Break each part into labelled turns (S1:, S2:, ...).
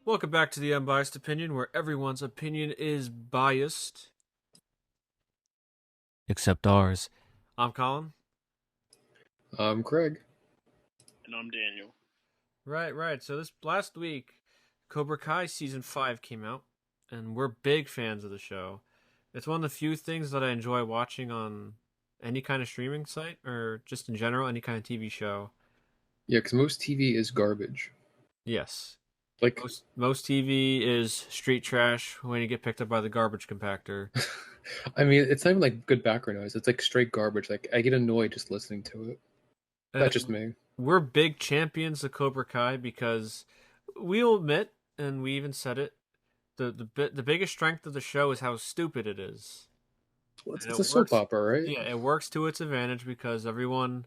S1: Welcome back to the Unbiased Opinion, where everyone's opinion is biased, except ours. I'm Colin.
S2: I'm Craig.
S3: And I'm Daniel.
S1: Right. So this last week, Cobra Kai Season 5 came out, and we're big fans of the show. It's one of the few things that I enjoy watching on any kind of streaming site, or just in general, any kind of TV show.
S2: Yeah, because most TV is garbage.
S1: Yes.
S2: Like,
S1: Most TV is street trash when you get picked up by the garbage compactor.
S2: I mean, it's not even like good background noise. It's like straight garbage. Like, I get annoyed just listening to it. That's just me.
S1: We're big champions of Cobra Kai because we'll admit, and we even said it, the biggest strength of the show is how stupid it is.
S2: Well,
S1: And
S2: it's
S1: it
S2: a soap
S1: works.
S2: opera, right?
S1: Yeah, it works to its advantage because everyone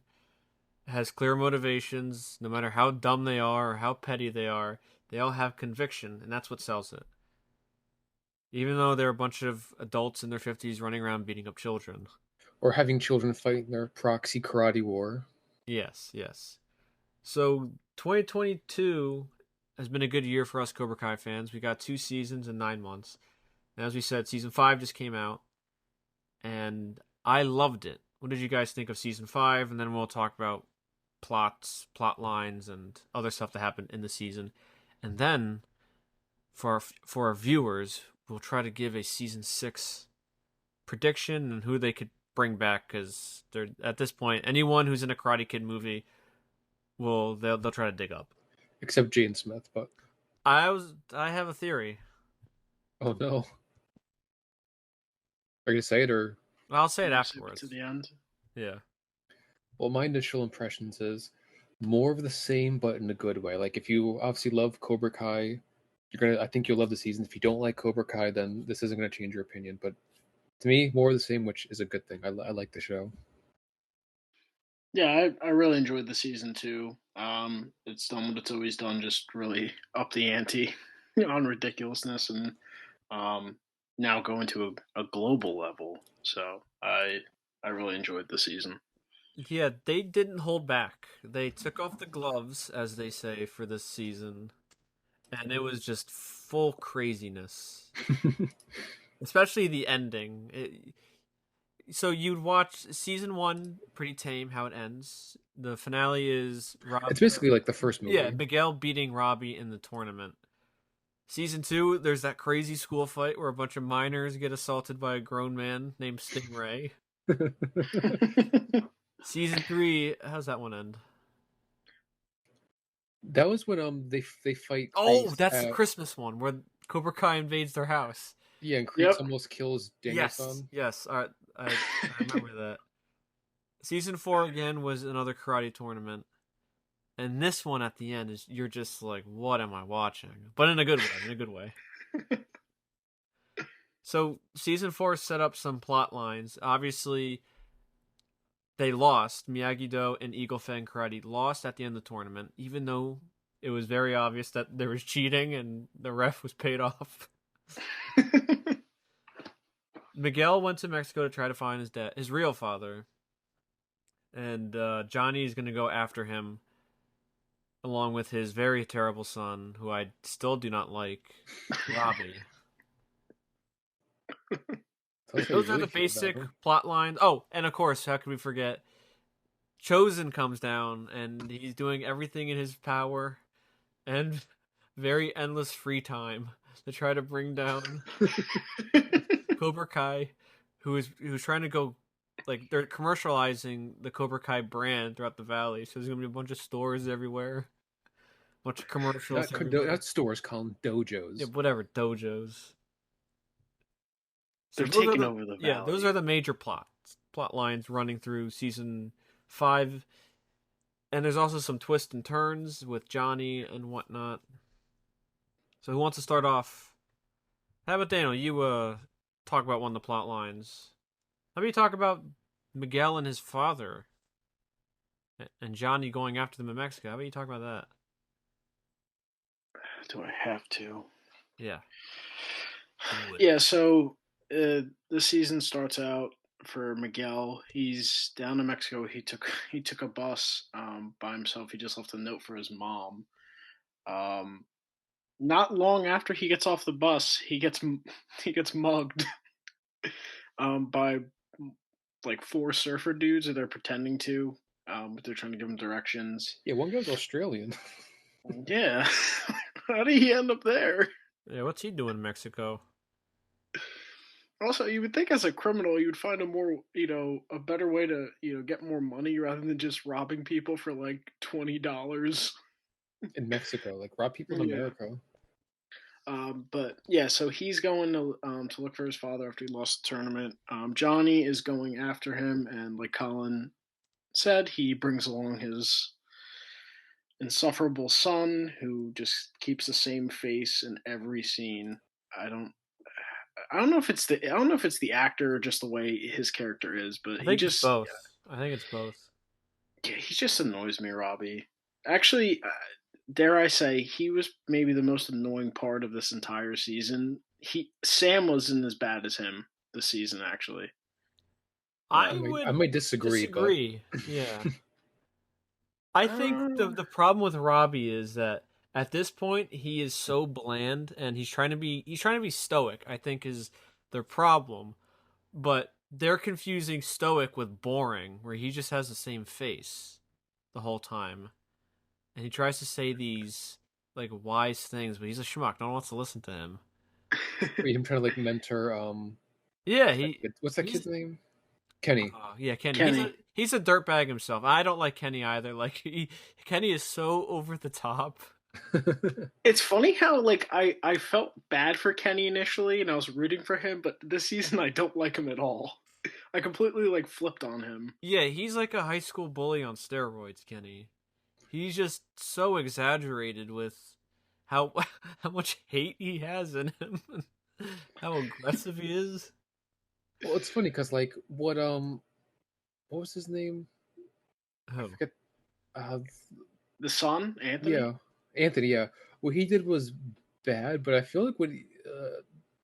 S1: has clear motivations. No matter how dumb they are or how petty they are, they all have conviction, and that's what sells it. Even though they're a bunch of adults in their 50s running around beating up children.
S2: Or having children fight in their proxy karate war.
S1: Yes. So 2022 has been a good year for us Cobra Kai fans. We got 2 seasons in 9 months. And as we said, season 5 just came out, and I loved it. What did you guys think of season 5? And then we'll talk about plots, plot lines, and other stuff that happened in the season. And then for our viewers, we'll try to give a season 6 prediction and who they could bring back, because they're at this point, anyone who's in a Karate Kid movie they'll try to dig up.
S2: Except Jane Smith, but
S1: I have a theory.
S2: oh no. Are you gonna say it or?
S1: I'll say it
S3: Save it
S1: afterwards.
S3: to the end.
S1: Yeah.
S2: Well, my initial impressions is more of the same, but in a good way. Like, if you obviously love Cobra Kai, I think you'll love the season. If you don't like Cobra Kai, then this isn't gonna change your opinion. But to me, more of the same, which is a good thing. I like the show.
S3: Yeah, I really enjoyed the season too. It's done what it's always done, just really up the ante on ridiculousness and now going to a global level. So I really enjoyed the season.
S1: Yeah, they didn't hold back. They took off the gloves, as they say, for this season, and it was just full craziness. Especially the ending. So you'd watch season 1, pretty tame, how it ends. The finale is
S2: It's basically like the first movie.
S1: Yeah, Miguel beating Robbie in the tournament. Season 2, there's that crazy school fight where a bunch of minors get assaulted by a grown man named Stingray. Season 3, how's that one end?
S2: That was when they fight.
S1: Oh,
S2: Kreese
S1: that's the Christmas one where Cobra Kai invades their house.
S2: Yeah, and Kreese
S3: Yep.
S2: almost kills Danielson.
S1: Yes. All right, I remember that. Season 4 again was another karate tournament. And this one at the end is you're just like, what am I watching? But in a good way. So season 4 set up some plot lines. Obviously, they lost. Miyagi-Do and Eagle Fang Karate lost at the end of the tournament, even though it was very obvious that there was cheating and the ref was paid off. Miguel went to Mexico to try to find his real father. And Johnny's going to go after him, along with his very terrible son, who I still do not like, Robbie. Those are the basic plot lines. Oh, and of course, how could we forget? Chosen comes down, and he's doing everything in his power and very endless free time to try to bring down Cobra Kai, who's trying to go. Like, they're commercializing the Cobra Kai brand throughout the valley, so there's gonna be a bunch of stores everywhere, a bunch of commercials.
S2: Not stores, called dojos.
S1: Yeah, whatever, dojos.
S3: They're taking over the valley.
S1: Yeah, those are the major plot lines running through season 5, and there's also some twists and turns with Johnny and whatnot. So who wants to start off? How about Daniel? You talk about one of the plot lines. How about you talk about Miguel and his father, and Johnny going after them in Mexico? How about you talk about that?
S3: Do I have to?
S1: Yeah.
S3: Yeah, so the season starts out for Miguel. He's down in Mexico. He took a bus by himself. He just left a note for his mom. not long after he gets off the bus, he gets mugged by like four surfer dudes, or they're pretending to. But they're trying to give him directions.
S2: Yeah, one guy's Australian.
S3: Yeah, how did he end up there?
S1: Yeah, what's he doing in Mexico?
S3: Also, you would think as a criminal, you'd find a more, a better way to, get more money rather than just robbing people for like $20.
S2: In Mexico, like rob people in
S3: Yeah.
S2: America.
S3: But yeah, so he's going to look for his father after he lost the tournament. Johnny is going after him, and like Colin said, he brings along his insufferable son, who just keeps the same face in every scene. I don't. I don't know if it's the actor or just the way his character is, but
S1: I think it's both. I think it's both.
S3: yeah, he just annoys me, Robbie. Actually, dare I say, he was maybe the most annoying part of this entire season. Sam wasn't as bad as him this season, actually.
S1: I
S3: But
S2: I
S1: would
S2: might disagree, but
S1: disagree. Yeah. I think
S3: uh,
S1: the problem with Robbie is that at this point he is so bland and he's trying to be stoic, I think is their problem. But they're confusing stoic with boring, where he just has the same face the whole time. And he tries to say these like wise things, but he's a schmuck. No one wants to listen to him.
S2: wait, him trying to like mentor
S1: Yeah,
S2: what's that kid's name? Kenny.
S1: yeah, Kenny.
S3: Kenny.
S1: He's a dirtbag himself. I don't like Kenny either. Like Kenny is so over the top.
S3: It's funny how like I felt bad for Kenny initially, and I was rooting for him, but this season I don't like him at all. I completely like flipped on him.
S1: Yeah, he's like a high school bully on steroids, Kenny. He's just so exaggerated with how how much hate he has in him, how aggressive he is.
S2: Well, it's funny because like what was his name? I
S1: Oh,
S2: forget. Uh,
S3: The son, Anthony.
S2: yeah, Anthony. Yeah, what he did was bad, but I feel like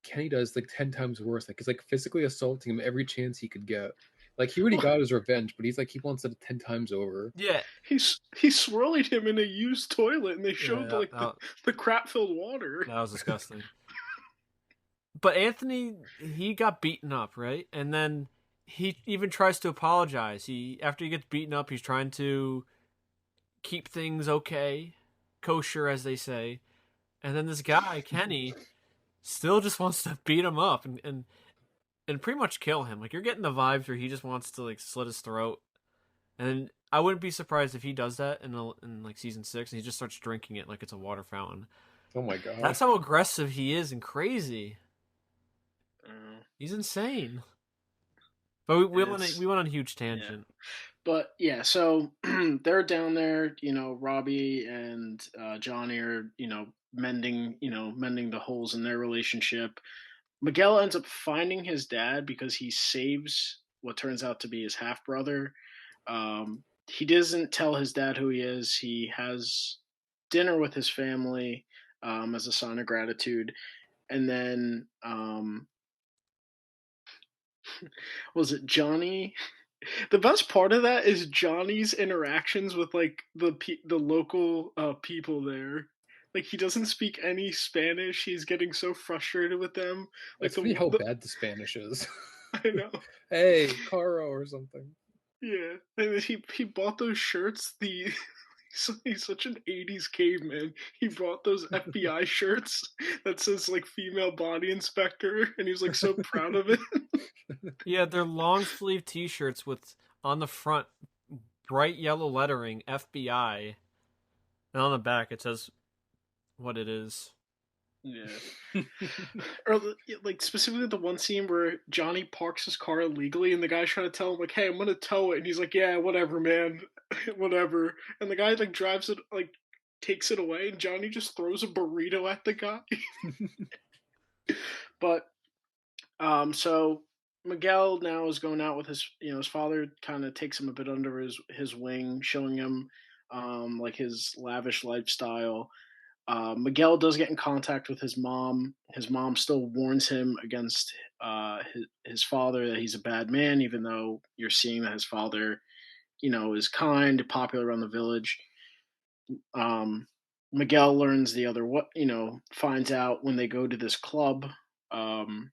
S2: Kenny does like 10 times worse. Like he's like physically assaulting him every chance he could get. Like he already
S3: Well,
S2: got his revenge, but he's like he wants it 10 times over.
S1: yeah,
S3: he swirled him in a used toilet, and they
S1: yeah.
S3: showed like the crap filled water.
S1: That was disgusting. But Anthony, he got beaten up, right? And then he even tries to apologize. He after he gets beaten up, he's trying to keep things okay, kosher as they say. And then this guy, Kenny, still just wants to beat him up and pretty much kill him. Like you're getting the vibes where he just wants to like slit his throat. And I wouldn't be surprised if he does that in like season 6 and he just starts drinking it like it's a water fountain.
S2: Oh my god.
S1: That's how aggressive he is and crazy.
S3: Uh,
S1: He's insane. But we went on a huge
S3: yeah.
S1: tangent.
S3: But yeah, so they're down there. Robbie and Johnny are mending the holes in their relationship. Miguel ends up finding his dad because he saves what turns out to be his half brother. He doesn't tell his dad who he is. He has dinner with his family as a sign of gratitude, and then was it Johnny? The best part of that is Johnny's interactions with like the local people there. Like he doesn't speak any Spanish. He's getting so frustrated with them. Like
S2: It's funny how bad the Spanish is.
S3: I know.
S2: Hey, Caro or something.
S3: Yeah, and then he bought those shirts. He's such an '80s caveman. He bought those FBI shirts that says like female body inspector, and he's like so proud of it.
S1: Yeah, they're long sleeve T-shirts with on the front bright yellow lettering FBI, and on the back it says what it is.
S3: Yeah. Or like specifically the one scene where Johnny parks his car illegally, and the guy's trying to tell him like, "Hey, I'm gonna tow it," and he's like, "Yeah, whatever, man, whatever." And the guy like drives it, like takes it away, and Johnny just throws a burrito at the guy. But so Miguel now is going out with his father. Kind of takes him a bit under his wing, showing him like his lavish lifestyle. Miguel does get in contact with his mom. His mom still warns him against his father, that he's a bad man, even though you're seeing that his father, is kind, popular around the village. Um, Miguel learns the other what finds out when they go to this club um,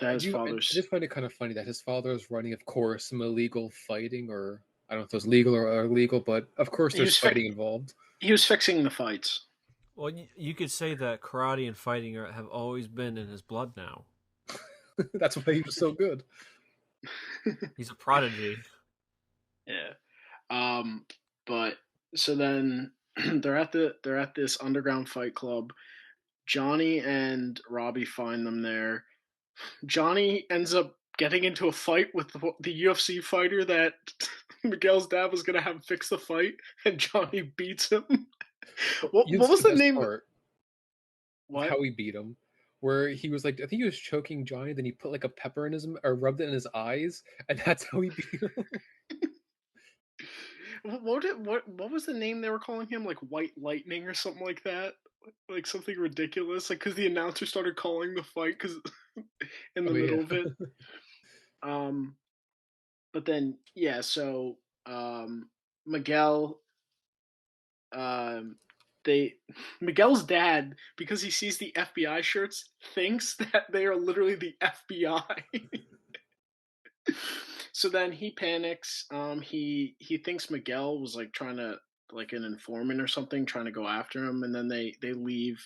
S3: that his
S2: I
S3: father's
S2: just find it kind of funny that his father is running, of course, some illegal fighting, or I don't know if it was legal or illegal, but of course
S3: he
S2: there's
S3: was
S2: fighting involved.
S3: he was fixing the fights.
S1: Well, you could say that karate and fighting have always been in his blood now.
S2: That's why he was so good.
S1: He's a prodigy.
S3: Yeah. But so then they're at this underground fight club. Johnny and Robbie find them there. Johnny ends up getting into a fight with the UFC fighter that Miguel's dad was gonna have fix the fight, and Johnny beats him.
S2: You
S3: What
S2: see
S3: was
S2: the
S3: the
S2: best
S3: name?
S2: part of
S3: What?
S2: how he beat him, where he was like, I think he was choking Johnny, then he put like a pepper in his or rubbed it in his eyes, and that's how he beat him.
S3: What was the name they were calling him? Like White Lightning or something like that? Like something ridiculous. Like because the announcer started calling the fight because in the
S2: Oh yeah,
S3: middle of it. Um, but then yeah, so Miguel, um, they Miguel's dad, because he sees the FBI shirts, thinks that they are literally the FBI. So then he panics. He thinks Miguel was like trying to like an informant or something, trying to go after him, and then they leave.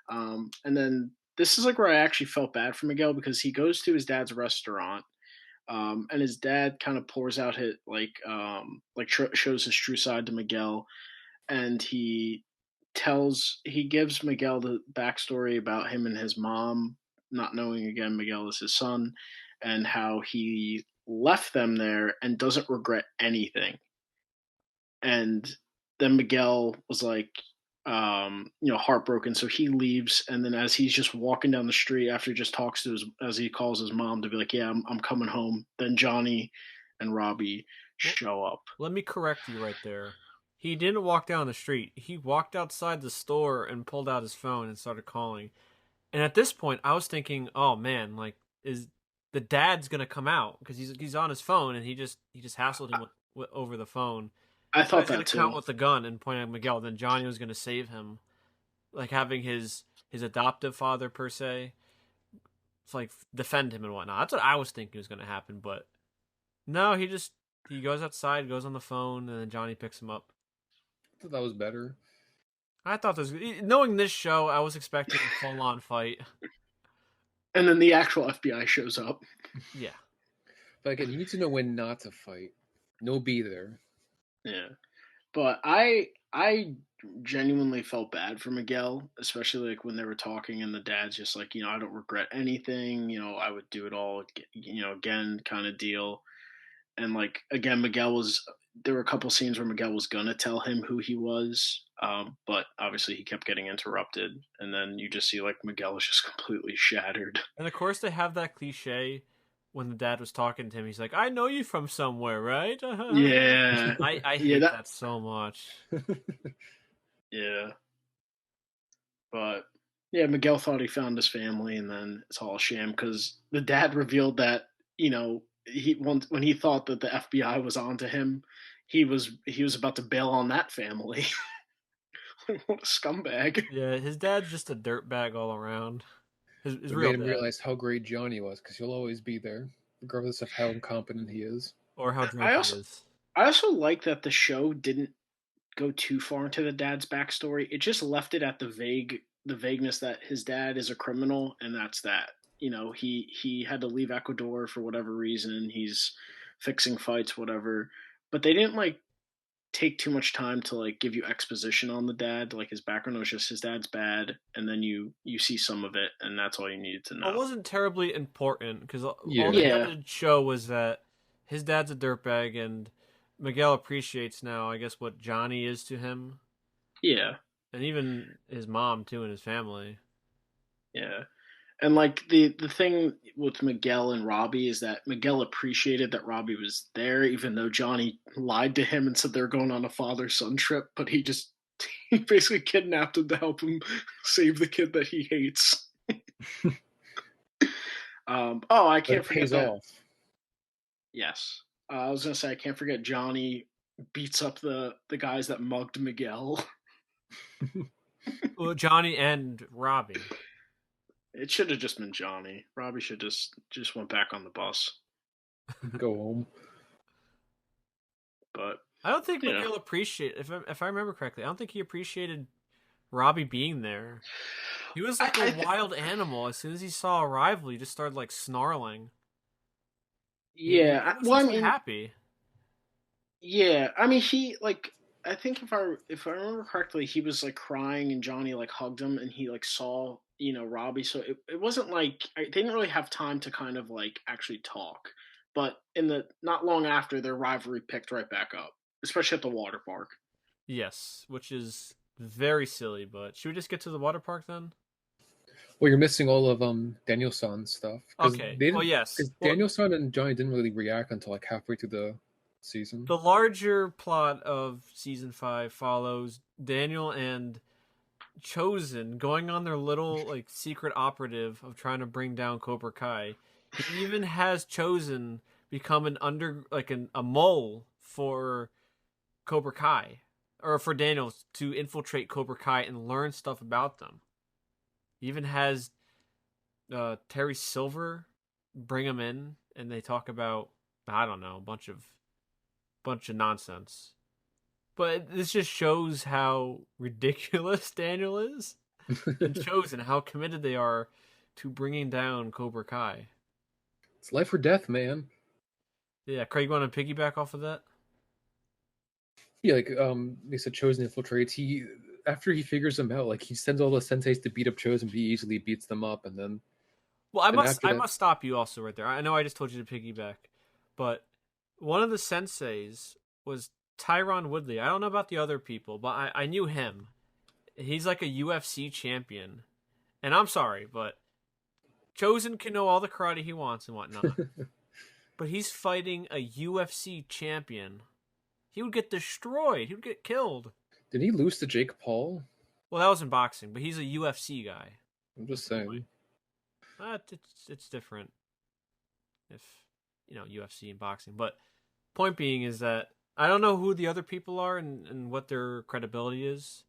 S3: And then this is like where I actually felt bad for Miguel because he goes to his dad's restaurant. And his dad kind of pours out his shows his true side to Miguel, and he gives Miguel the backstory about him and his mom, not knowing again Miguel is his son, and how he left them there and doesn't regret anything. And then Miguel was like, heartbroken, so he leaves. And then as he's just walking down the street after he just talks to his, as he calls his mom to be like, "Yeah, I'm coming home." Then Johnny and Robbie
S1: Well,
S3: show up.
S1: let me correct you right there. He didn't walk down the street. He walked outside the store and pulled out his phone and started calling. And at this point, I was thinking, "Oh man, like is the dad's gonna come out because he's on his phone and he just hassled him over the phone.
S3: I
S1: So
S3: thought
S1: he's gonna
S3: that
S1: come out
S3: too.
S1: with a gun and point at Miguel. Then Johnny was gonna save him, like having his adoptive father per se, to like defend him and whatnot. That's what I was thinking was gonna happen, but no, he goes outside, goes on the phone, and then Johnny picks him up.
S2: I thought that was better.
S1: I thought this, knowing this show, I was expecting a full on fight.
S3: And then the actual FBI shows up.
S1: Yeah.
S2: But again, you need to know when not to fight. No, be there.
S3: Yeah. But I genuinely felt bad for Miguel, especially like when they were talking and the dad's just like, I don't regret anything, I would do it all, again kind of deal. And like again, Miguel was there were a couple scenes where Miguel was gonna tell him who he was, but obviously he kept getting interrupted, and then you just see like Miguel is just completely shattered.
S1: And of course, they have that cliche when the dad was talking to him. He's like, "I know you from somewhere, right?"
S3: Yeah,
S1: I
S3: yeah,
S1: hate that so much.
S3: yeah. But yeah, Miguel thought he found his family, and then it's all a sham because the dad revealed that when he thought that the FBI was onto him, he was about to bail on that family. What a scumbag!
S1: Yeah, his dad's just a dirtbag all around. His
S2: It
S1: real
S2: made him
S1: dad,
S2: realize how great Johnny was, because he'll always be there, regardless of how incompetent he is.
S1: or how
S3: I
S1: drunk he
S3: also
S1: is.
S3: I also like that the show didn't go too far into the dad's backstory. It just left it at the vagueness that his dad is a criminal, and that's that. He had to leave Ecuador for whatever reason. He's fixing fights, whatever. But they didn't like take too much time to like give you exposition on the dad. Like his background was just his dad's bad, and then you see some of it, and that's all you needed to
S1: Well, it
S3: know.
S1: wasn't terribly important because all
S2: Yeah.
S1: they had
S3: Yeah,
S1: to show was that his dad's a dirtbag, and Miguel appreciates now, I guess, what Johnny is to him,
S3: yeah,
S1: and even his mom too, and his family.
S3: yeah. And like the thing with Miguel and Robbie is that Miguel appreciated that Robbie was there, even though Johnny lied to him and said they're going on a father son trip. But he basically kidnapped him to help him save the kid that he hates. I
S2: But
S3: can't
S2: it
S3: forget
S2: pays
S3: that.
S2: off.
S3: Yes, I was gonna say I can't forget Johnny beats up the guys that mugged Miguel.
S1: Well, Johnny and Robbie.
S3: It should have just been Johnny. Robbie should just went back on the bus.
S2: Go home.
S3: But
S1: I don't think
S3: you know,
S1: McGill appreciated. If I remember correctly, I don't think he appreciated Robbie being there. He was like a wild animal. As soon as he saw a rival, he just started like snarling. He
S3: yeah. Well,
S1: wasn't too happy.
S3: yeah. I mean, he like. I think if I remember correctly, he was like crying, and Johnny like hugged him, and he like saw Robbie. So it wasn't like they didn't really have time to kind of like actually talk. But in the not long after, their rivalry picked right back up, especially at the water park.
S1: Yes, which is very silly. But should we just get to the water park then?
S2: Well, you're missing all of Daniel-san's stuff.
S1: Okay. Well, yes.
S2: Because
S1: Well,
S2: Daniel-san and Johnny didn't really react until like halfway through the season.
S1: the larger plot of season 5 follows Daniel and Chosen going on their little like secret operative of trying to bring down Cobra Kai. He even has Chosen become a mole for Cobra Kai, or for Daniel to infiltrate Cobra Kai and learn stuff about them. He even has Terry Silver bring him in, and they talk about, I don't know, a bunch of nonsense. But this just shows how ridiculous Daniel is, and Chosen how committed they are to bringing down Cobra Kai.
S2: It's life or death, man.
S1: Yeah, Craig, you want to piggyback off of that?
S2: Yeah, like they said Chosen infiltrates. He after he figures them out, like he sends all the senseis to beat up Chosen, but he easily beats them up, and then
S1: Well, I
S2: after that,
S1: must stop you also right there. I know I just told you to piggyback, but one of the senseis was Tyron Woodley. I don't know about the other people, but I knew him. He's like a UFC champion. And I'm sorry, but Chosen can know all the karate he wants and whatnot. But he's fighting a UFC champion. He would get destroyed. He would get killed.
S2: did he lose to Jake Paul?
S1: Well, that was in boxing, but he's a UFC guy.
S2: I'm just saying.
S1: It's different if, UFC and boxing. But point being is that I don't know who the other people are and what their credibility is.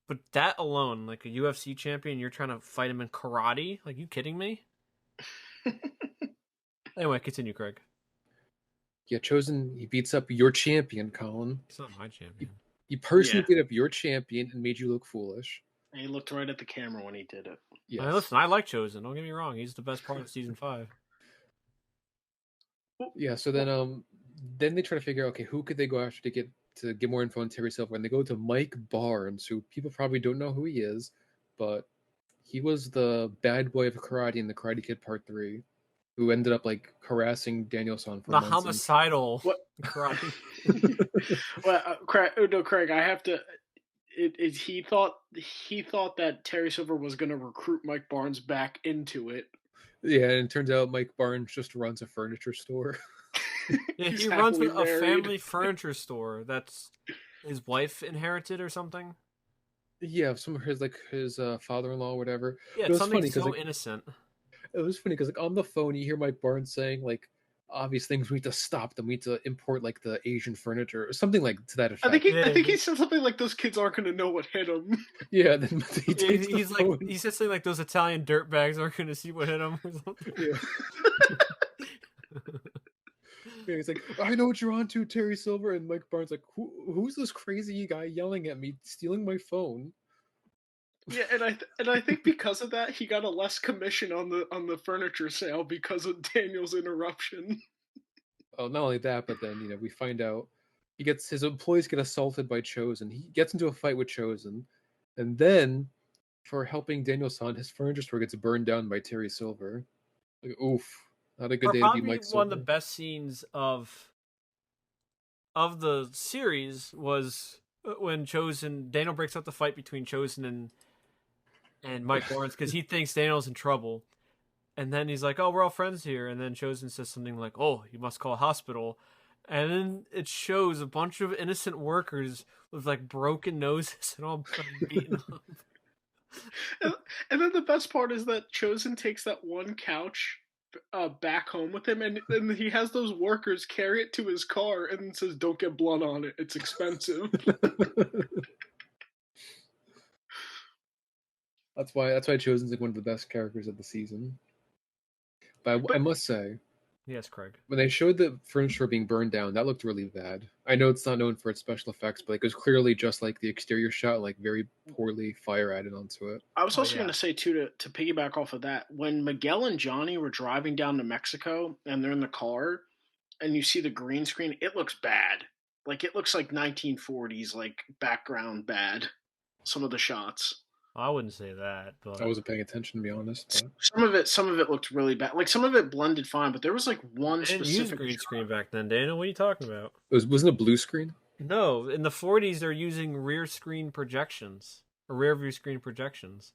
S1: But that alone, like a UFC champion, you're trying to fight him in karate? Like, you kidding me? Anyway, continue, Craig.
S2: Yeah, Chosen. He beats up your champion, Colin.
S1: He's not my champion.
S2: He personally beat up your champion and made you look foolish.
S3: And he looked right at the camera when he did it.
S2: Yes.
S1: Listen, I like Chosen. Don't get me wrong. He's the best part of season 5.
S2: Yeah. So then they try to figure out, okay, who could they go after to get more info on Terry Silver, and they go to Mike Barnes, who people probably don't know who he is, but he was the bad boy of karate in the Karate Kid Part 3, who ended up like harassing Daniel-san for
S1: The
S2: months.
S1: homicidal
S3: What?
S1: karate.
S3: Well, Craig, I have to. He thought that Terry Silver was going to recruit Mike Barnes back into it.
S2: Yeah, and it turns out Mike Barnes just runs a furniture store.
S1: Yeah, he runs a family furniture store that's his wife inherited or something.
S2: Yeah, some of his father-in-law or whatever.
S1: Yeah,
S2: it's
S1: something
S2: funny
S1: so innocent.
S2: It was funny because like on the phone you hear Mike Barnes saying like obvious things, we need to stop them, we need to import like the Asian furniture or something like to that effect.
S3: I think he said something like those kids aren't going to know what hit them.
S2: Yeah, then
S1: he's like he said something like those Italian dirtbags aren't going to see what hit them or something.
S2: Yeah. Yeah, he's like, I know what you're on to, Terry Silver, and Mike Barnes like, who's this crazy guy yelling at me, stealing my phone?
S3: Yeah, and I think because of that, he got a less commission on the furniture sale because of Daniel's interruption.
S2: Oh, not only that, but then we find out his employees get assaulted by Chosen. He gets into a fight with Chosen, and then for helping Daniel-san, his furniture store gets burned down by Terry Silver. Like, oof. Not a good day to be Mike Silver.
S1: One of the best scenes of the series was when Daniel breaks up the fight between Chosen and Mike Barnes because he thinks Daniel's in trouble. And then he's like, oh, we're all friends here. And then Chosen says something like, oh, you must call a hospital. And then it shows a bunch of innocent workers with like broken noses and all beaten up.
S3: And then the best part is that Chosen takes that one couch back home with him, and then he has those workers carry it to his car and says, don't get blood on it, it's expensive.
S2: That's why I chose him as like one of the best characters of the season. But I must say,
S1: Yes, Craig.
S2: when they showed the furniture being burned down, that looked really bad. I know it's not known for its special effects, but like, it was clearly just like the exterior shot, like very poorly fire added onto it.
S3: I was
S1: Oh,
S3: also
S1: yeah.
S3: going to say too to piggyback off of that, when Miguel and Johnny were driving down to Mexico and they're in the car and you see the green screen, it looks bad. Like it looks like 1940s, like background bad. Some of the shots.
S1: I wouldn't say that,
S2: I
S1: but
S2: wasn't paying attention, to be honest. But
S3: Some of it looked really bad. Like some of it blended fine, but there was like one
S1: they didn't use
S3: specific
S1: green
S3: shot.
S1: screen back then, Dana. What are you talking about?
S2: wasn't it a blue screen?
S1: No, in the 40s they're using rear screen projections or rear view screen projections.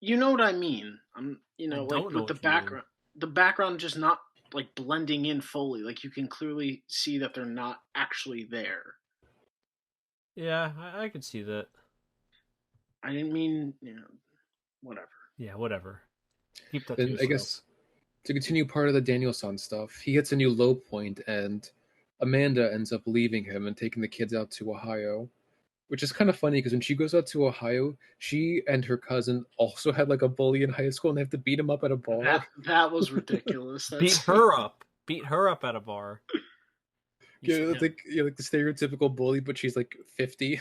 S3: You know what I mean?
S1: I
S3: Like
S1: don't know
S3: with
S1: what you mean.
S3: the background just not like blending in fully. Like you can clearly see that they're not actually there.
S1: Yeah, I could see that.
S3: I didn't mean, whatever.
S1: Yeah, whatever. Keep that to
S2: Then
S1: yourself.
S2: I guess to continue part of the Danielson stuff, he hits a new low point, and Amanda ends up leaving him and taking the kids out to Ohio, which is kind of funny because when she goes out to Ohio, she and her cousin also had like a bully in high school, and they have to beat him up at a bar.
S3: That was ridiculous.
S1: Beat her up. Beat her up at a bar.
S2: Yeah, it's like like the stereotypical bully, but she's like 50.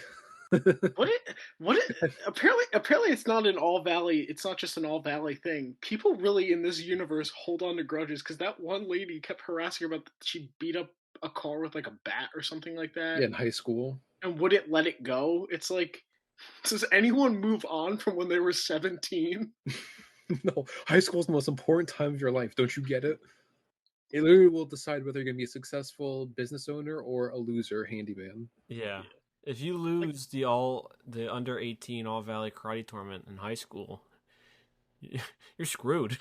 S3: Apparently it's not an all valley. It's not just an all valley thing. People really in this universe hold on to grudges because that one lady kept harassing her about she beat up a car with like a bat or something like that.
S2: Yeah, in high school.
S3: And wouldn't let it go. It's like, does anyone move on from when they were 17?
S2: No, high school is the most important time of your life. Don't you get it? It literally will decide whether you're going to be a successful business owner or a loser handyman.
S1: Yeah. If you lose the under 18 All Valley Karate tournament in high school, you're screwed.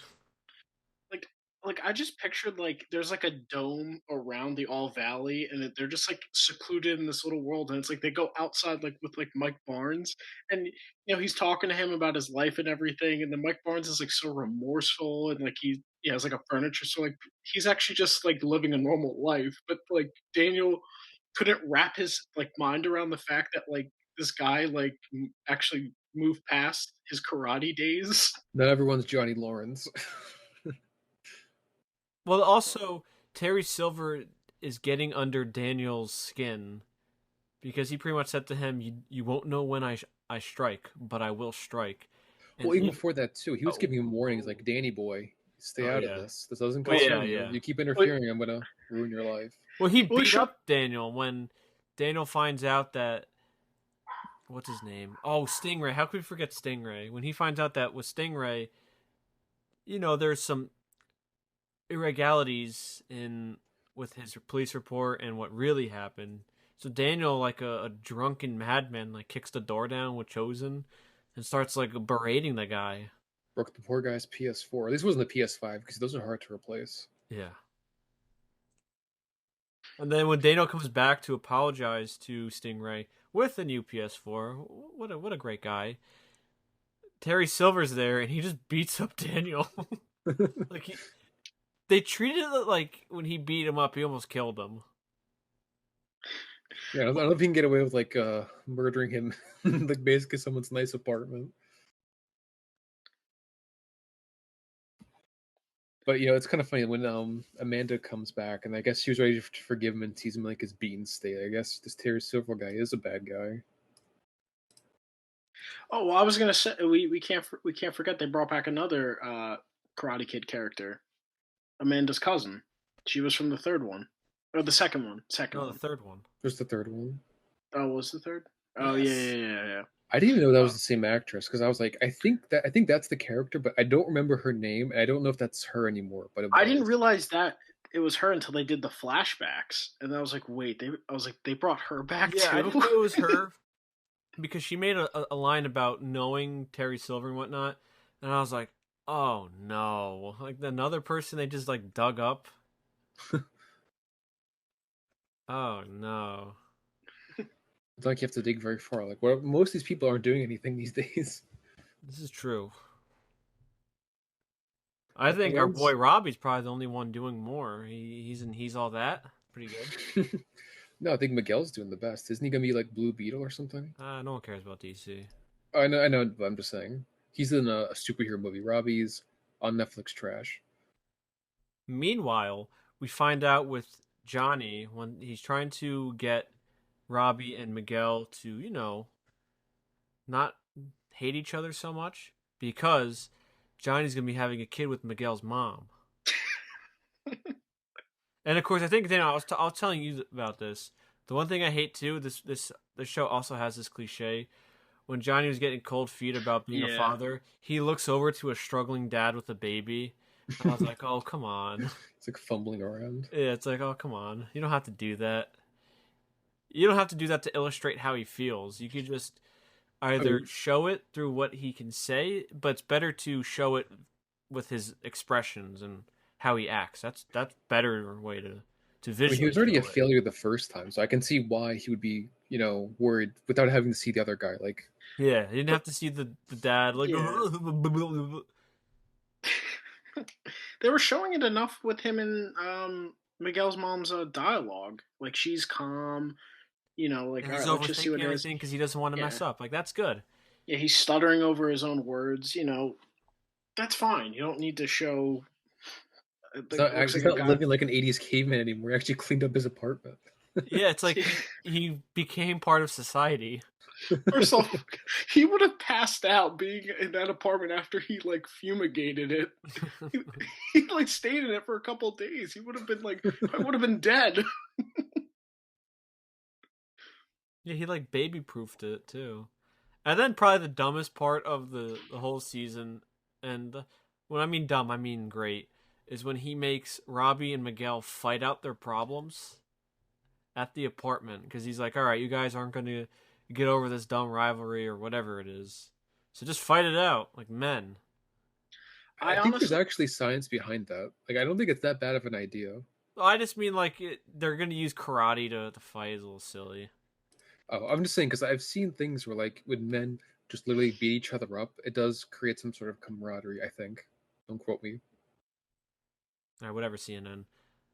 S3: Like I just pictured like there's like a dome around the All Valley, and they're just like secluded in this little world, and it's like they go outside like with like Mike Barnes, and he's talking to him about his life and everything, and then Mike Barnes is like so remorseful, and like he has like a furniture, so like he's actually just like living a normal life, but like Daniel couldn't wrap his like mind around the fact that like this guy like actually moved past his karate days.
S2: Not everyone's Johnny Lawrence.
S1: Well, also, Terry Silver is getting under Daniel's skin because he pretty much said to him, "You won't know when I strike, but I will strike." And
S2: Well, even before that too, he was giving him warnings like, "Danny boy, stay out
S1: yeah.
S2: of this. This doesn't
S1: Well,
S2: concern
S1: yeah.
S2: you. You keep interfering, I'm gonna ruin your life."
S1: Well, he
S3: Well,
S1: beat up Daniel when Daniel finds out that what's his name? Oh, Stingray. How could we forget Stingray? When he finds out that with Stingray, there's some irregularities with his police report and what really happened. So Daniel, like a drunken madman, like kicks the door down with Chosen and starts like berating the guy.
S2: Broke the poor guy's PS4. This wasn't the PS5 because those are hard to replace.
S1: Yeah. And then when Daniel comes back to apologize to Stingray with the new PS4, what a great guy. Terry Silver's there and he just beats up Daniel. Like they treated it like when he beat him up, he almost killed him.
S2: Yeah, I don't know if he can get away with like murdering him, like basically someone's nice apartment. But it's kind of funny when Amanda comes back, and I guess she was ready to forgive him and tease him like his beaten state. I guess this Terry Silver guy is a bad guy.
S3: Oh well, I was gonna say we can't forget they brought back another Karate Kid character, Amanda's cousin. She was from the third one, or the second one.
S1: No, the third one.
S2: There's the third one.
S3: Oh, was the third? Oh
S1: Yes.
S3: yeah.
S2: I didn't even know that was the same actress because I was like, I think that's the character, but I don't remember her name, and I don't know if that's her anymore. But
S3: I didn't realize that it was her until they did the flashbacks, and I was like, wait, they brought her back too.
S1: I didn't know it was her because she made a line about knowing Terry Silver and whatnot, and I was like, oh no, like another person they just like dug up. Oh no.
S2: It's not like you have to dig very far. Like, most of these people aren't doing anything these days.
S1: This is true. I think our boy Robbie's probably the only one doing more. He's all that. Pretty good.
S2: No, I think Miguel's doing the best. Isn't he gonna be like Blue Beetle or something?
S1: No one cares about DC.
S2: I know, but I'm just saying. He's in a superhero movie. Robbie's on Netflix trash.
S1: Meanwhile, we find out with Johnny when he's trying to get Robbie and Miguel to, not hate each other so much because Johnny's going to be having a kid with Miguel's mom. And of course, I think, Dana, I was telling you about this. The one thing I hate too, this show also has this cliche. When Johnny was getting cold feet about being a
S3: Yeah.
S1: father, he looks over to a struggling dad with a baby. And I was like, oh, come on.
S2: It's like fumbling around.
S1: Yeah, it's like, oh, come on. You don't have to do that. You don't have to do that to illustrate how he feels. You could just either show it through what he can say, but it's better to show it with his expressions and how he acts. That's better way to visually.
S2: He was already a
S1: show it.
S2: failure the first time, so I can see why he would be, worried without having to see the other guy. Like,
S1: Yeah, he didn't have to see the dad like.
S3: Yeah. They were showing it enough with him and Miguel's mom's dialogue. Like, she's calm, like,
S1: And
S3: all
S1: he's
S3: right, let's just see
S1: overthinking
S3: what it is.
S1: everything because he doesn't want to mess up. Like, that's good.
S3: Yeah, he's stuttering over his own words. That's fine. You don't need to show.
S2: he's not living like an 80s caveman anymore. He actually cleaned up his apartment.
S1: Yeah, it's like he became part of society.
S3: First off, he would have passed out being in that apartment after he like fumigated it. He like stayed in it for a couple of days. He would have been like, I would have been dead.
S1: Yeah, he like baby proofed it too. And then probably the dumbest part of the whole season, and when I mean dumb, I mean great, is when he makes Robbie and Miguel fight out their problems at the apartment because he's like, all right, you guys aren't going to get over this dumb rivalry or whatever it is, so just fight it out like men.
S2: I think there's actually science behind that. Like, I don't think it's that bad of an idea.
S1: I just mean like they're going to use karate to fight is a little silly.
S2: Oh, I'm just saying because I've seen things where like when men just literally beat each other up, it does create some sort of camaraderie. I think. Don't quote me.
S1: All right, whatever, CNN.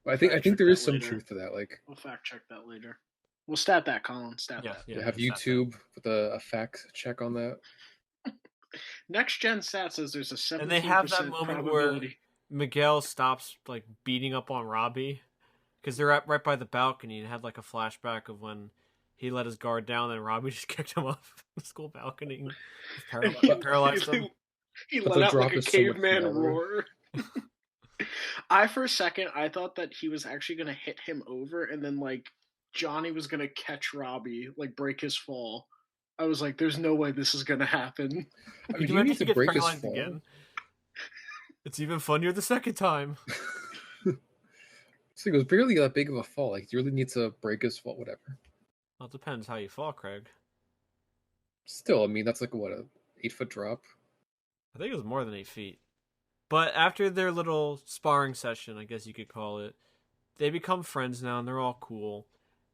S2: I think there is some truth to that. Like,
S3: we'll fact check that later. We'll stat that, Colin. Stat that.
S2: Yeah, have YouTube with a fact check on that.
S3: Next Gen Stat says there's a 17%
S1: and they have that moment
S3: probability.
S1: where Miguel stops like beating up on Robbie because they're right by the balcony and had like a flashback of when he let his guard down and Robbie just kicked him off the school balcony and paralyzed him.
S3: He let out like a caveman roar. For a second, I thought that he was actually going to hit him over and then like Johnny was going to catch Robbie, like break his fall. I was like, there's no way this is going to happen.
S2: I mean, you need to break his fall.
S1: Again. It's even funnier the second time.
S2: So it was barely that big of a fall. Like, you really need to break his fall, whatever.
S1: Well, it depends how you fall, Craig.
S2: Still, I mean, that's like, what, a 8-foot drop?
S1: I think it was more than 8 feet. But after their little sparring session, I guess you could call it, they become friends now, and they're all cool.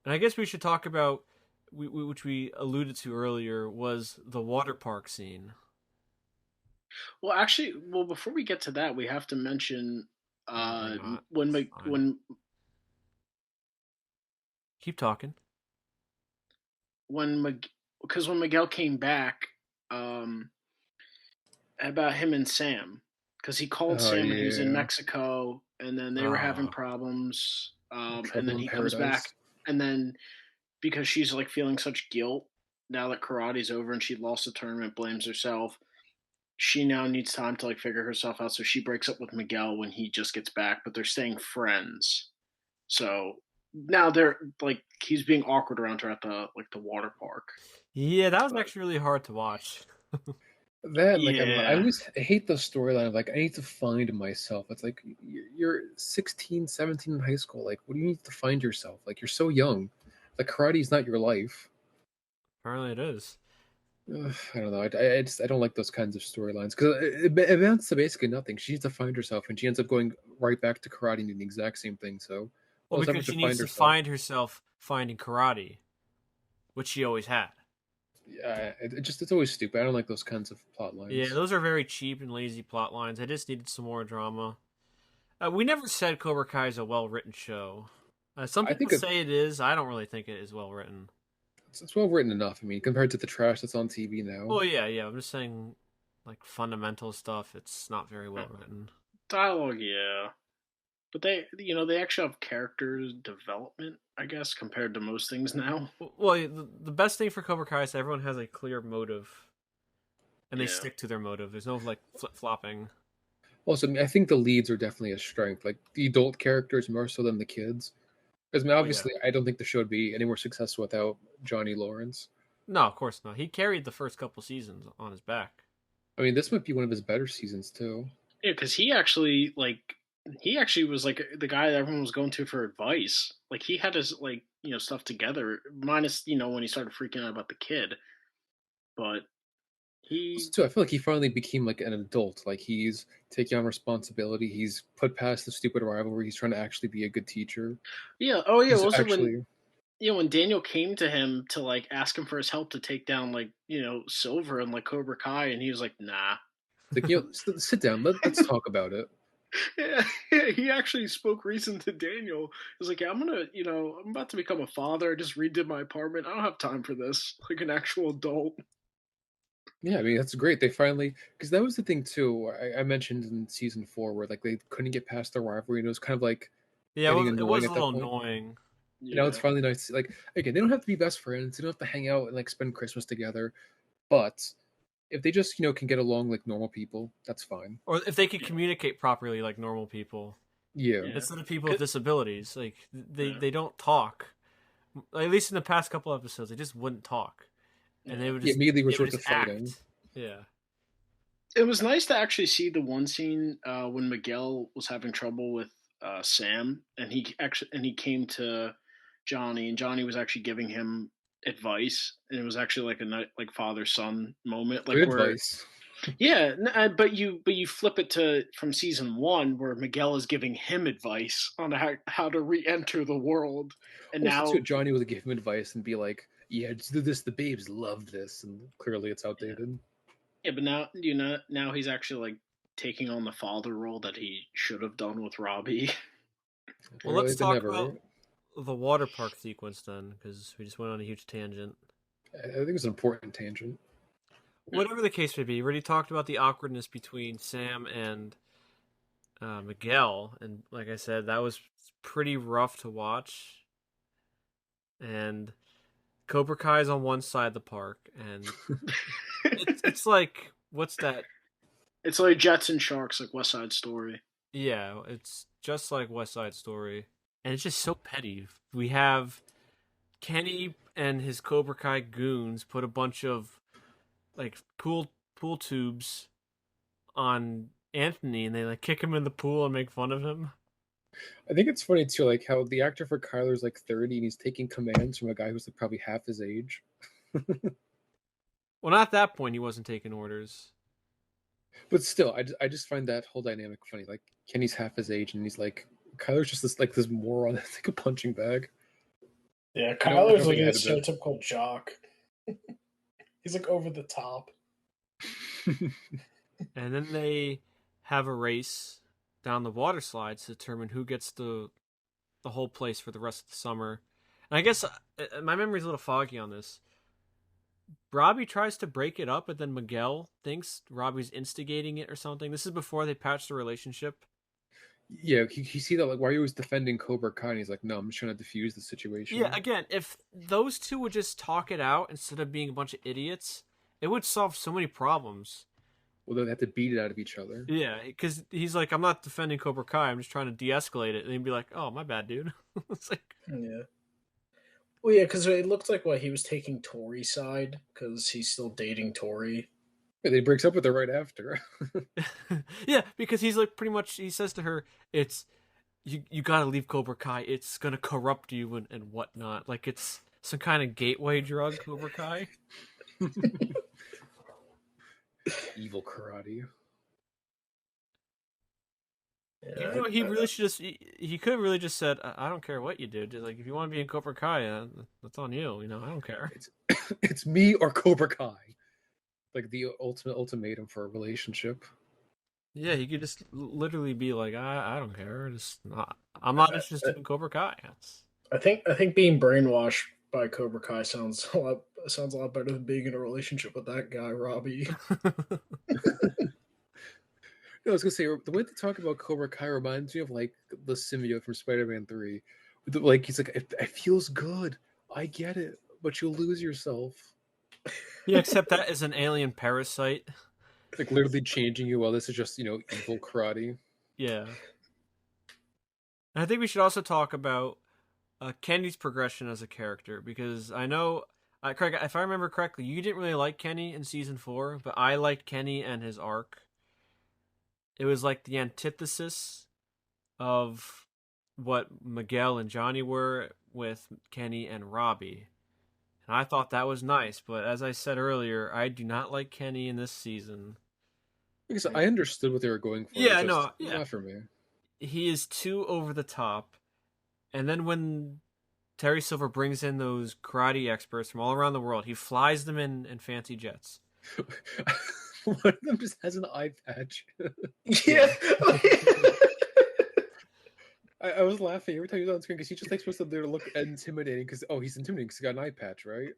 S1: And I guess we should talk about, which we alluded to earlier, was the water park scene.
S3: Well, actually, before we get to that, we have to mention when
S1: keep talking.
S3: Because when Miguel came back, about him and Sam, because he called Sam when he was in Mexico, and then they were having problems, and then he comes back, and then because she's like feeling such guilt now that karate's over and she lost the tournament, blames herself. She now needs time to like figure herself out, so she breaks up with Miguel when he just gets back, but they're staying friends. So now they're like he's being awkward around her at the water park.
S1: Yeah, that was actually really hard to watch.
S2: That like I hate the storyline of like I need to find myself. It's like you're 16, 17 in high school. Like, what do you need to find yourself? Like, you're so young. Like, karate is not your life.
S1: Apparently, it is.
S2: I don't know. I don't like those kinds of storylines because it amounts to basically nothing. She needs to find herself, and she ends up going right back to karate and doing the exact same thing. So,
S1: well, because she needs to find herself finding karate, which she always had.
S2: Yeah, it's always stupid. I don't like those kinds of plot lines.
S1: Yeah, those are very cheap and lazy plot lines. I just needed some more drama. We never said Cobra Kai is a well-written show. Some people say it is. I don't really think it is well-written.
S2: it's well written enough. I mean, compared to the trash that's on TV now.
S1: Well, yeah. I'm just saying, like fundamental stuff. It's not very well written.
S3: Dialogue, yeah. But they actually have character development, I guess, compared to most things now.
S1: Well, the best thing for Cobra Kai is everyone has a clear motive, and they
S3: Yeah.
S1: stick to their motive. There's no like flip flopping.
S2: Also, I mean, I think the leads are definitely a strength. Like the adult characters more so than the kids. Because I mean, obviously, I don't think the show would be any more successful without Johnny Lawrence.
S1: No, of course not. He carried the first couple seasons on his back.
S2: I mean, this might be one of his better seasons too.
S3: Yeah, because he actually was like the guy that everyone was going to for advice. Like he had his stuff together, minus when he started freaking out about the kid. But he,
S2: Also, too, I feel like he finally became like an adult. Like he's taking on responsibility. He's put past the stupid rivalry. He's trying to actually be a good teacher.
S3: yeah, oh yeah,
S2: He's
S3: was it
S2: actually
S3: when Daniel came to him to like ask him for his help to take down Silver and like Cobra Kai, and he was like, nah.
S2: like, sit down. Let's talk about it.
S3: Yeah, he actually spoke reason to Daniel. He was like, yeah, I'm about to become a father. I just redid my apartment. I don't have time for this. Like an actual adult.
S2: Yeah, I mean that's great. They finally, because that was the thing too. I mentioned in season 4 where like they couldn't get past the rivalry, and it was kind of like
S1: Yeah,
S2: getting
S1: it was
S2: annoying
S1: a
S2: at that
S1: little
S2: point.
S1: annoying.
S2: You know, it's finally nice. Like again, they don't have to be best friends. They don't have to hang out and like spend Christmas together. But if they just can get along like normal people, that's fine.
S1: Or if they could communicate properly like normal people.
S2: Yeah.
S1: Instead of people with disabilities. Like they don't talk. At least in the past couple episodes, they just wouldn't talk. And they would just
S2: immediately
S1: they would
S2: resort to
S1: just
S2: fighting.
S1: act. Yeah.
S3: It was nice to actually see the one scene when Miguel was having trouble with Sam, and he came to Johnny, and Johnny was actually giving him advice, and it was actually like like father son moment, like
S2: Good
S3: where
S2: advice.
S3: yeah, but you flip it to from season 1 where Miguel is giving him advice on how to re-enter the world, and
S2: Also,
S3: now
S2: too, Johnny would give him advice and be like, "Yeah, just do this. The babes love this," and clearly it's outdated.
S3: yeah, but now he's actually like taking on the father role that he should have done with Robbie.
S1: Well,
S2: Really,
S1: let's
S2: they
S1: talk
S2: never.
S1: about the water park sequence then, because we just went on a huge tangent.
S2: I think it's an important tangent.
S1: Whatever the case may be, we already talked about the awkwardness between Sam and Miguel, and like I said, that was pretty rough to watch. And Cobra Kai is on one side of the park, and it's like, what's that?
S3: It's like Jets and Sharks, like West Side Story.
S1: Yeah, it's just like West Side Story, and it's just so petty. We have Kenny and his Cobra Kai goons put a bunch of like pool tubes on Anthony, and they like kick him in the pool and make fun of him.
S2: I think it's funny too, like how the actor for Kyler's like 30 and he's taking commands from a guy who's like probably half his age.
S1: Well, not at that point. He wasn't taking orders.
S2: But still, I just find that whole dynamic funny. Like Kenny's half his age, and he's like Kyler's just this moron. It's like a punching bag.
S4: Yeah,
S2: I don't
S4: Kyler's
S2: know
S4: like
S2: if
S4: a
S2: he had a bit.
S4: stereotypical jock. He's like over the top.
S1: And then they have a race down the water slides to determine who gets the whole place for the rest of the summer. And I guess my memory's a little foggy on this. Robbie tries to break it up, but then Miguel thinks Robbie's instigating it or something. This is before they patch the relationship.
S2: Yeah, you see that like why are you always defending Cobra Kai? And he's like, no, I'm just trying to defuse the situation.
S1: Yeah, again, if those two would just talk it out instead of being a bunch of idiots, it would solve so many problems.
S2: Well, they have to beat it out of each other.
S1: Yeah, because he's like, I'm not defending Cobra Kai. I'm just trying to de-escalate it. And he'd be like, oh, my bad, dude. It's like,
S4: Yeah. Well, yeah, because it looked like he was taking Tori's side because he's still dating Tori.
S2: Yeah, they breaks up with her right after.
S1: yeah, because he's like pretty much, he says to her, it's, you gotta leave Cobra Kai. It's gonna corrupt you and whatnot. Like it's some kind of gateway drug, Cobra Kai.
S2: Evil karate.
S4: Yeah,
S1: You know, he really should just, he could have really just said, I don't care what you do. Just like, if you want to be in Cobra Kai, that's on you. You know, I don't care.
S2: It's me or Cobra Kai. Like the ultimate ultimatum for a relationship.
S1: Yeah, he could just literally be like, I don't care. I'm not interested in Cobra Kai.
S4: I think being brainwashed by Cobra Kai sounds a lot better than being in a relationship with that guy, Robbie.
S2: No, I was gonna say the way they talk about Cobra Kai reminds me of like the symbiote from Spider-Man 3. Like he's like, it feels good. I get it, but you'll lose yourself.
S1: Yeah, except that is an alien parasite.
S2: Like literally changing you while this is just, evil karate.
S1: Yeah. And I think we should also talk about Kenny's progression as a character, because I know, Craig, if I remember correctly, you didn't really like Kenny in season 4, but I liked Kenny and his arc. It was like the antithesis of what Miguel and Johnny were with Kenny and Robbie. And I thought that was nice, but as I said earlier, I do not like Kenny in this season.
S2: Because I understood what they were going for.
S1: Yeah,
S2: just
S1: no, yeah.
S2: not for me.
S1: He is too over the top. And then when Terry Silver brings in those karate experts from all around the world, he flies them in fancy jets.
S2: One of them just has an eye patch.
S4: Yeah.
S2: I was laughing every time he was on screen because he just supposed to there to look intimidating because he's intimidating because he got an eye patch, right?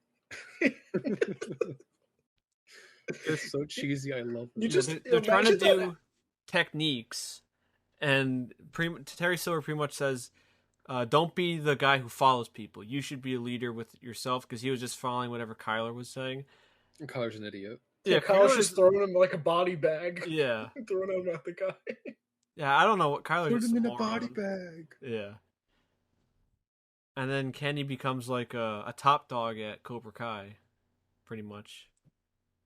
S2: It's so cheesy. I love it.
S1: They're trying to do techniques, and Terry Silver pretty much says, don't be the guy who follows people. You should be a leader with yourself, because he was just following whatever Kyler was saying.
S2: And Kyler's an idiot.
S4: Yeah, Kyler's just throwing him like a body bag.
S1: Yeah.
S4: Throwing him at the guy.
S1: Yeah, I don't know what Kyler
S2: put him in a body bag.
S1: Yeah. And then Kenny becomes like a top dog at Cobra Kai, pretty much.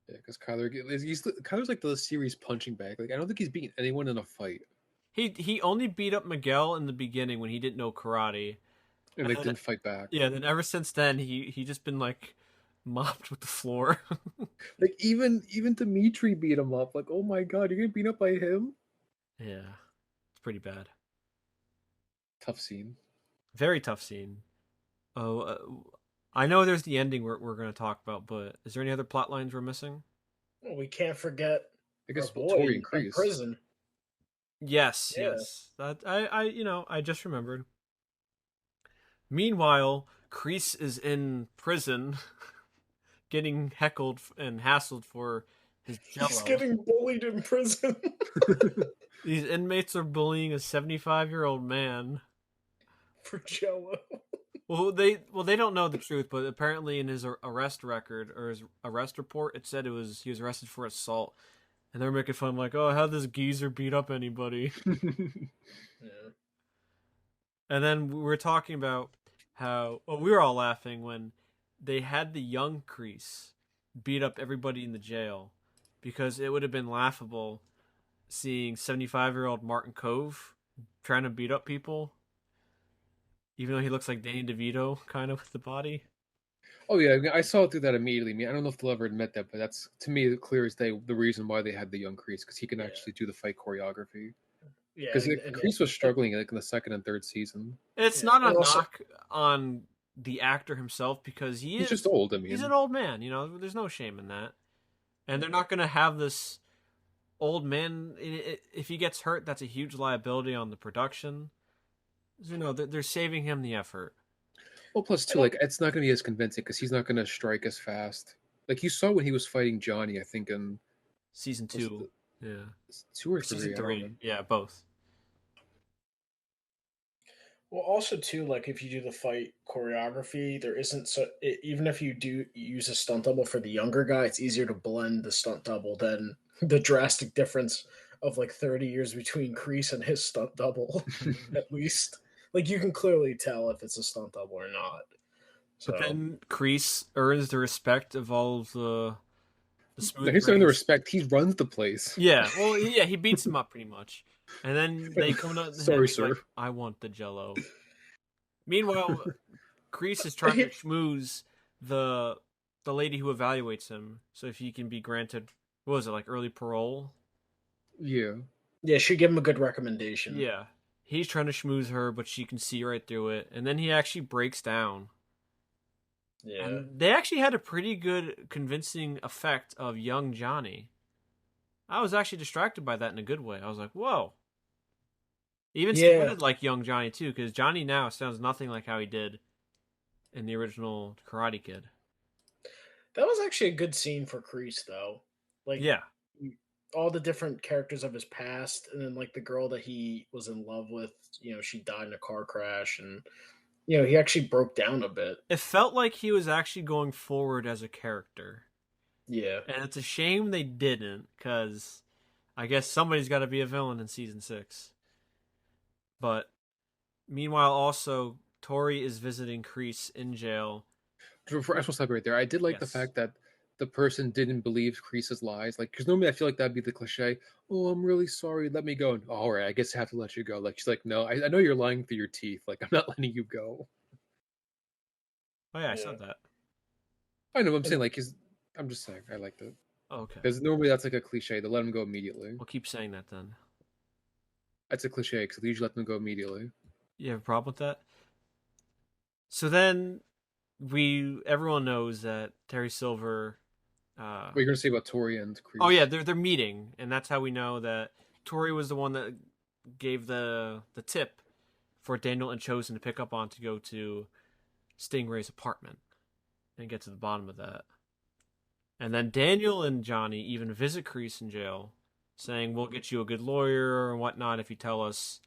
S2: Yeah, because Kyler's like the series punching bag. Like I don't think he's beaten anyone in a fight.
S1: He only beat up Miguel in the beginning when he didn't know karate,
S2: and they didn't fight back.
S1: Yeah, then ever since then he just been like mopped with the floor.
S2: Like even Dimitri beat him up. Like, oh my god, you're getting beat up by him?
S1: Yeah, it's pretty bad.
S2: Tough scene.
S1: Very tough scene. Oh, I know there's the ending we're going to talk about, but is there any other plot lines we're missing?
S4: Well, we can't forget.
S2: I guess
S4: Tori
S2: and Kreese.
S4: in prison.
S1: Yes, yeah. Yes. That I just remembered. Meanwhile, Kreese is in prison, getting heckled and hassled for his Jello.
S4: He's getting bullied in prison.
S1: These inmates are bullying a 75-year-old man
S4: for Jello.
S1: Well, they don't know the truth, but apparently in his arrest record or his arrest report, it said he was arrested for assault, and they're making fun like, "Oh, how this geezer beat up anybody?"
S4: Yeah.
S1: And then we were talking about how we were all laughing when they had the young Kreese beat up everybody in the jail, because it would have been laughable seeing 75-year-old Martin Cove trying to beat up people. Even though he looks like Danny DeVito, kind of, with the body.
S2: Oh, yeah, I saw it through that immediately. I mean, I don't know if they'll ever admit that, but that's, to me, clear as day, the reason why they had the young Kreese, because he can actually do the fight choreography.
S4: Yeah,
S2: because Kreese was struggling like in the second and third season.
S1: It's not a knock on the actor himself, because he's
S2: just old. I mean,
S1: he's an old man. There's no shame in that. And they're not going to have this old man. If he gets hurt, that's a huge liability on the production. They're saving him the effort.
S2: Well, plus too, like it's not going to be as convincing because he's not going to strike as fast. Like you saw when he was fighting Johnny, I think in
S1: season 2. Yeah,
S2: 2 or 3.
S1: Season 3. Yeah, both.
S4: Well, also too, like if you do the fight choreography, there isn't even if you do use a stunt double for the younger guy, it's easier to blend the stunt double than the drastic difference of like 30 years between Kreese and his stunt double, at least. Like you can clearly tell if it's a stunt double or not.
S1: So. But then Kreese earns the respect of all of the smooth.
S2: He's earning the respect. He runs the place.
S1: Yeah, well, yeah, he beats him up pretty much, and then they come to
S2: sorry, sir.
S1: Like, I want the Jello. Meanwhile, Kreese is trying to schmooze the lady who evaluates him, so if he can be granted, what was it, like early parole?
S2: Yeah.
S4: Yeah, she gave him a good recommendation.
S1: Yeah. He's trying to schmooze her, but she can see right through it. And then he actually breaks down.
S4: Yeah.
S1: And they actually had a pretty good, convincing effect of young Johnny. I was actually distracted by that in a good way. I was like, whoa. Even sounded like young Johnny, too, because Johnny now sounds nothing like how he did in the original Karate Kid.
S4: That was actually a good scene for Kreese, though. Like,
S1: Yeah.
S4: all the different characters of his past, and then like the girl that he was in love with, she died in a car crash, and he actually broke down a bit.
S1: It felt like he was actually going forward as a character.
S4: Yeah.
S1: And it's a shame they didn't, because I guess somebody's got to be a villain in season 6. But meanwhile, also, Tori is visiting Kreese in jail.
S2: I just want to stop right there. I did like the fact that the person didn't believe Kreese's lies. Like, because normally I feel like that'd be the cliche. Oh, I'm really sorry. Let me go. And, all right, I guess I have to let you go. Like, she's like, no, I know you're lying through your teeth. Like, I'm not letting you go.
S1: Oh, yeah, I said that.
S2: I know what I'm saying. Like, I'm just saying. I liked it.
S1: Okay.
S2: Because normally that's like a cliche. To let him go immediately.
S1: We'll keep saying that then.
S2: That's a cliche because they usually let them go immediately.
S1: You have a problem with that? So then everyone knows that Terry Silver.
S2: What are you going to say about Tori and Kreese?
S1: Oh yeah, they're meeting, and that's how we know that Tori was the one that gave the tip for Daniel and Chosen to pick up on to go to Stingray's apartment and get to the bottom of that. And then Daniel and Johnny even visit Kreese in jail, saying we'll get you a good lawyer and whatnot if you tell us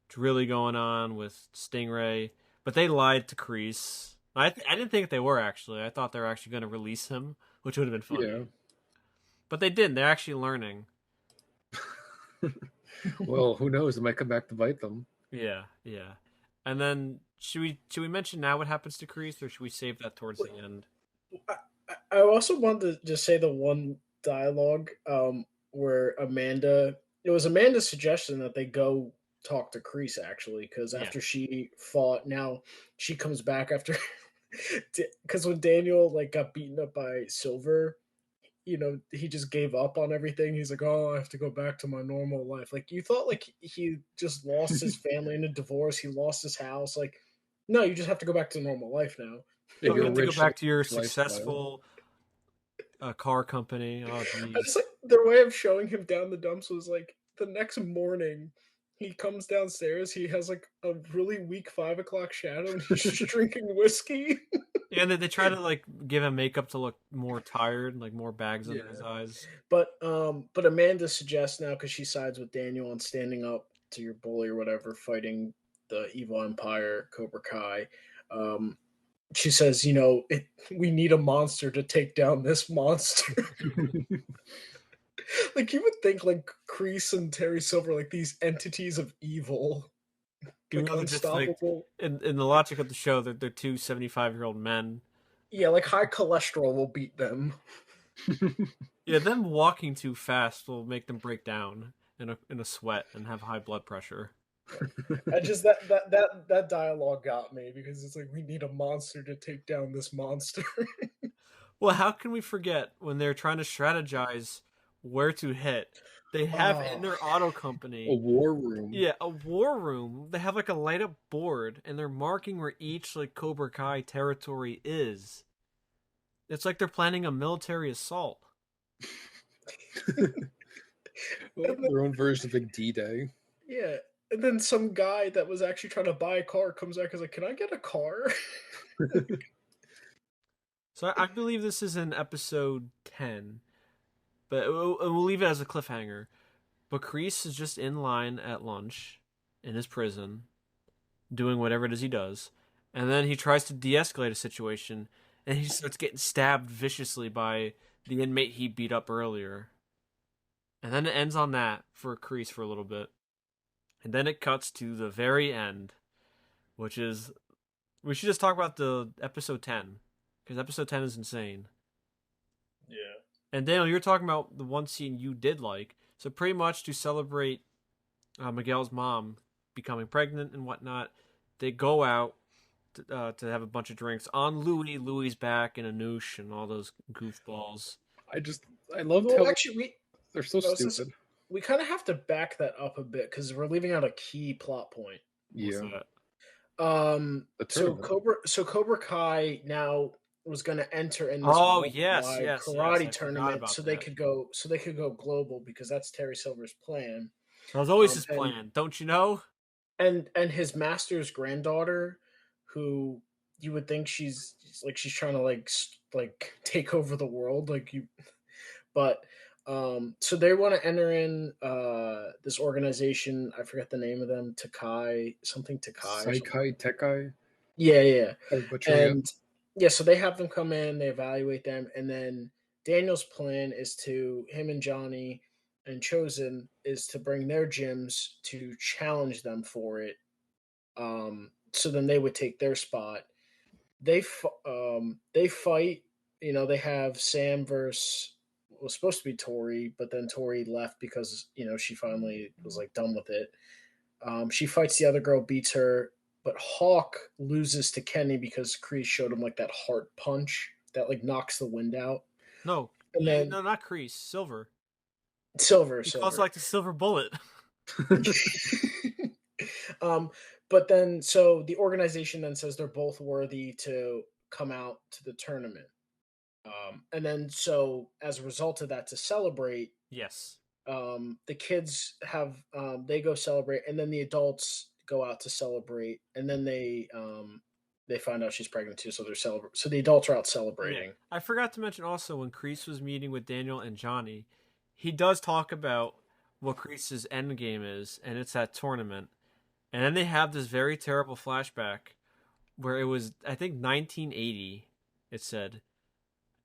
S1: what's really going on with Stingray. But they lied to Kreese. I didn't think they were, actually. I thought they were actually going to release him, which would have been funny. Yeah. But they didn't. They're actually learning.
S2: Well, who knows? It might come back to bite them.
S1: Yeah. And then should we mention now what happens to Kreese, or should we save that towards the end?
S4: I also wanted to just say the one dialogue where it was Amanda's suggestion that they go talk to Kreese, actually, because after she fought, now she comes back after, because when Daniel got beaten up by Silver, he just gave up on everything. He's like, oh, I have to go back to my normal life. Like, you thought he just lost his family in a divorce, he lost his house. Like, no, you just have to go back to normal life now.
S1: You have to go back to your successful car company. Oh, geez.
S4: It's like their way of showing him down the dumps was like the next morning he comes downstairs, he has a really weak 5 o'clock shadow, and he's just drinking whiskey.
S1: Yeah, and they try to give him makeup to look more tired, more bags under his eyes.
S4: But Amanda suggests now, because she sides with Daniel on standing up to your bully or whatever, fighting the evil empire, Cobra Kai. She says, we need a monster to take down this monster. You would think Kreese and Terry Silver, these entities of evil, unstoppable.
S1: In the logic of the show, they're two 75-year-old men.
S4: Yeah, high cholesterol will beat them.
S1: Yeah, them walking too fast will make them break down in a sweat and have high blood pressure.
S4: I just that dialogue got me, because it's we need a monster to take down this monster.
S1: Well, how can we forget when they're trying to strategize where to hit? They have in their auto company
S2: a war room.
S1: Yeah, a war room. They have a light up board, and they're marking where each Cobra Kai territory is. It's like they're planning a military assault.
S2: Their own version of D-Day.
S4: Yeah. And then some guy that was actually trying to buy a car comes back and is like, can I get a car?
S1: So I believe this is in episode 10, but we'll leave it as a cliffhanger. But Kreese is just in line at lunch in his prison, doing whatever it is he does. And then he tries to de-escalate a situation, and he starts getting stabbed viciously by the inmate he beat up earlier. And then it ends on that for Kreese for a little bit. And then it cuts to the very end, which is... We should just talk about the episode 10, because episode 10 is insane.
S4: Yeah.
S1: And Daniel, you're talking about the one scene you did like. So pretty much to celebrate Miguel's mom becoming pregnant and whatnot, they go out to have a bunch of drinks on Louis. Louis' back and Anoush and all those goofballs.
S2: I love how they're so stupid.
S4: We kind of have to back that up a bit, because we're leaving out a key plot point.
S2: Yeah.
S4: So Cobra Kai now was going to enter in this karate tournament, so they could go global, because that's Terry Silver's plan.
S1: That was always his plan, don't you know?
S4: And his master's granddaughter, who you would think she's trying to like take over the world, but so they want to enter in this organization. I forget the name of them. Takai or something.
S2: Saikai Tekai.
S4: Yeah, yeah.
S2: Or butchering it.
S4: And yeah, so they have them come in, they evaluate them, and then Daniel's plan is to him and Johnny and Chosen is to bring their gyms to challenge them for it. So then they would take their spot. They fight. You know, they have Sam versus was supposed to be Tori, but then Tori left because she finally was like done with it. She fights the other girl, beats her, but Hawk loses to Kenny because Kreese showed him like that heart punch that like knocks the wind out.
S1: No,
S4: And then
S1: no, not Kreese. Silver.
S4: Silver.
S1: He calls it like the silver bullet.
S4: But then so the organization then says they're both worthy to come out to the tournament. And then so as a result of that, to celebrate,
S1: Yes.
S4: the kids have they go celebrate, and then the adults go out to celebrate, and then they find out she's pregnant too, so they're so the adults are out celebrating.
S1: Yeah. I forgot to mention also when Kreese was meeting with Daniel and Johnny, he does talk about what Kreese's end game is, and it's that tournament. And then they have this very terrible flashback where it was, I think, 1980. It said.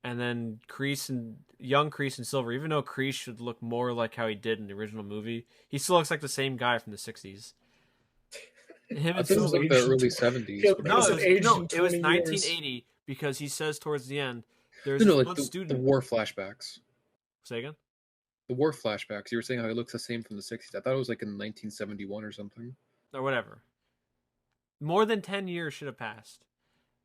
S1: And then young Kreese and Silver, even though Kreese should look more like how he did in the original movie, he still looks like the same guy from the 60s. Him
S2: I
S1: and
S2: think it was
S1: Silver.
S2: like the early 70s.
S4: Yeah,
S1: No, it was
S4: 20 years.
S1: 1980 because he says towards the end, there's
S2: No,
S1: one
S2: like
S1: student.
S2: the war flashbacks.
S1: Say again?
S2: The war flashbacks. You were saying how he looks the same from the 60s. I thought it was like in 1971 or something.
S1: Or whatever. More than 10 years should have passed.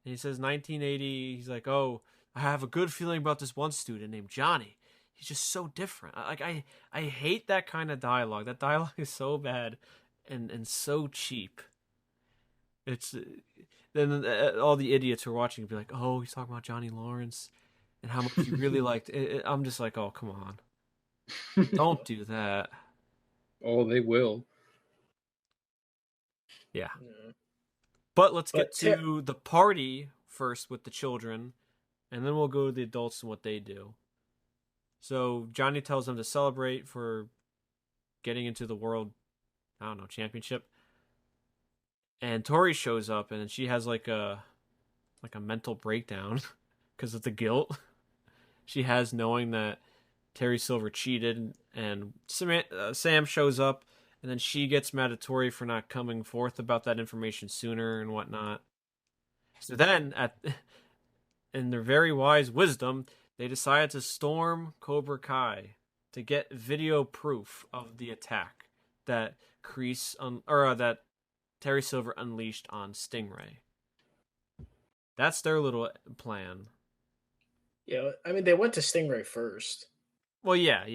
S1: And he says 1980, he's like, oh, I have a good feeling about this one student named Johnny. He's just so different. I hate that kind of dialogue. That dialogue is so bad and so cheap. It's then all the idiots who are watching will be like, oh, he's talking about Johnny Lawrence and how much he really liked it. I'm just like, oh, come on. Don't do that.
S2: Oh, they will.
S1: Yeah. But let's get to the party first with the children, and then we'll go to the adults and what they do. So Johnny tells them to celebrate for getting into the world, championship. And Tori shows up, and she has like a mental breakdown because of the guilt she has knowing that Terry Silver cheated, and Sam shows up, and then she gets mad at Tori for not coming forth about that information sooner and whatnot. So then, in their very wise wisdom, they decided to storm Cobra Kai to get video proof of the attack that that Terry Silver unleashed on Stingray. That's their little plan.
S4: Yeah, I mean, they went to Stingray first.
S2: Oh,
S1: Well, yeah.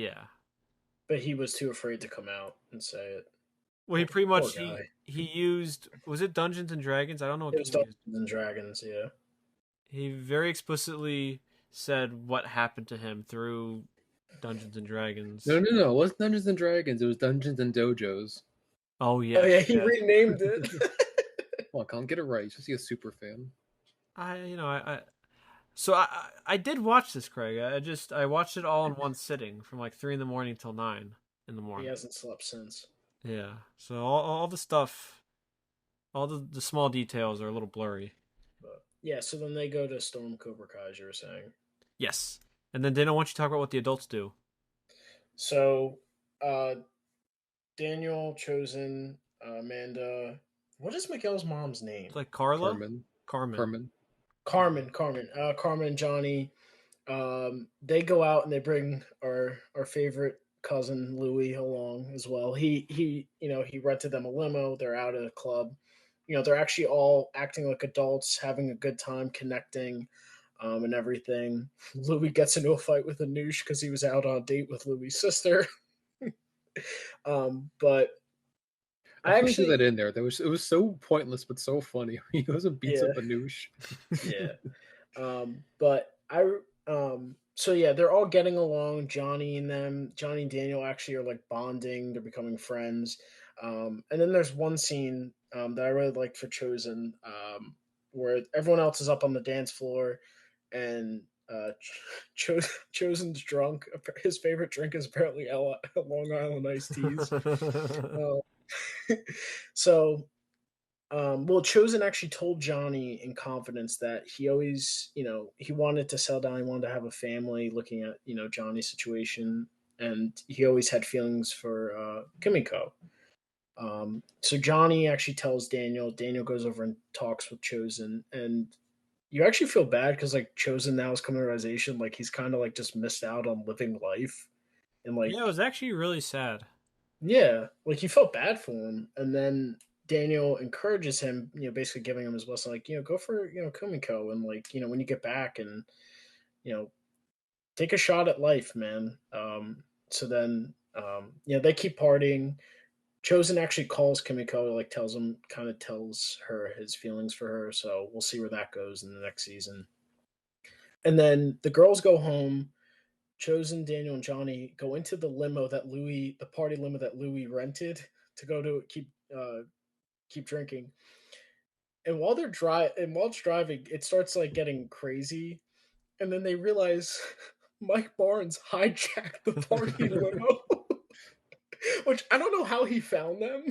S4: But he was too afraid to come out and say it.
S1: Well, he pretty much
S4: Poor guy.
S1: he used, was it Dungeons and Dragons? I don't know what
S4: It was
S1: game he
S4: Dungeons
S1: used.
S4: and Dragons, yeah.
S1: He very explicitly said what happened to him through Dungeons and Dragons.
S2: No. It wasn't Dungeons and Dragons. It was Dungeons and Dojos.
S1: Oh yeah.
S4: Oh yeah, he renamed it.
S2: Come on, Colin, get it right. You're supposed to be a super fan.
S1: So I did watch this, Craig. I watched it all in one sitting from like 3 a.m. till 9 a.m.
S4: He hasn't slept since.
S1: Yeah. So all the stuff, all the small details are a little blurry.
S4: But yeah, so then they go to storm Cobra Kai, as you were saying.
S1: Yes. And then Dana, why don't you talk about what the adults do?
S4: So Daniel, Chosen, Amanda. What is Miguel's mom's name?
S1: It's like Carla?
S2: Carmen.
S4: Carmen and Johnny. They go out and they bring our favorite cousin Louis along as well. He rented them a limo. They're out at a club. They're actually all acting like adults, having a good time, connecting, and everything. Louis gets into a fight with Anoush because he was out on a date with Louis' sister. But
S2: I actually threw that in there. It was so pointless but so funny. He goes and beats up Anoush.
S4: Yeah. So yeah, they're all getting along. Johnny and Daniel actually are like bonding. They're becoming friends. And then there's one scene that I really liked for Chosen. where everyone else is up on the dance floor, and Chosen's drunk. His favorite drink is apparently Long Island iced teas. So, well, Chosen actually told Johnny in confidence that he always, he wanted to settle down. He wanted to have a family. Looking at Johnny's situation, and he always had feelings for Kimiko. So Johnny actually tells Daniel. Daniel goes over and talks with Chosen, and you actually feel bad because like Chosen now is coming to realization like he's kind of like just missed out on living life, and like
S1: Yeah, it was actually really sad.
S4: yeah, like you felt bad for him, and then Daniel encourages him, basically giving him his blessing, like go for Kumiko, and like when you get back, and you know take a shot at life, man. So then they keep partying. Chosen actually calls Kimiko, like kind of tells her his feelings for her. So we'll see where that goes in the next season. And then the girls go home. Chosen, Daniel, and Johnny go into the party limo that Louis rented to go to keep drinking. And while it's driving, it starts like getting crazy. And then they realize Mike Barnes hijacked the party limo, which I don't know how he found them.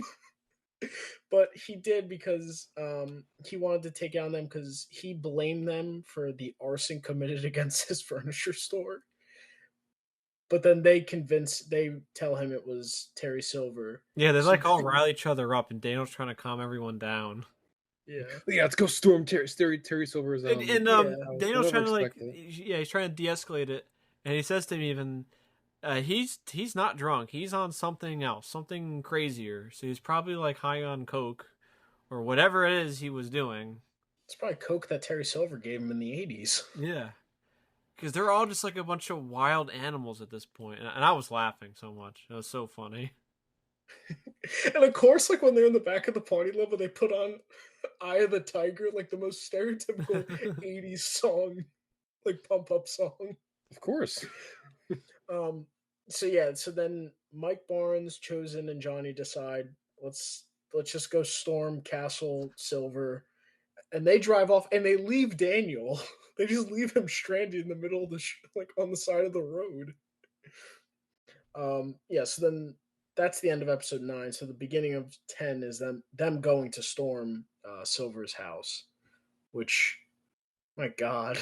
S4: But he did because he wanted to take down them because he blamed them for the arson committed against his furniture store. But then they tell him it was Terry Silver.
S1: Yeah, they like all rile each other up, and Daniel's trying to calm everyone down.
S4: Yeah,
S2: let's go storm Terry Silver's.
S1: Daniel's trying to he's trying to de-escalate it, and he says to him even, he's not drunk. He's on something else, something crazier. So he's probably like high on coke, or whatever it is he was doing.
S4: It's probably coke that Terry Silver gave him in the 80s.
S1: Yeah, because they're all just like a bunch of wild animals at this point, and I was laughing so much. It was so funny.
S4: And of course, like when they're in the back of the party level, they put on "Eye of the Tiger," like the most stereotypical '80s song, like pump up song.
S2: Of course.
S4: So then Mike Barnes, Chosen, and Johnny decide let's just go storm Castle Silver, and they drive off and they leave Daniel. They just leave him stranded in the middle of the like on the side of the road. So then that's the end of episode 9. So the beginning of 10 is them going to storm Silver's house, which, my God,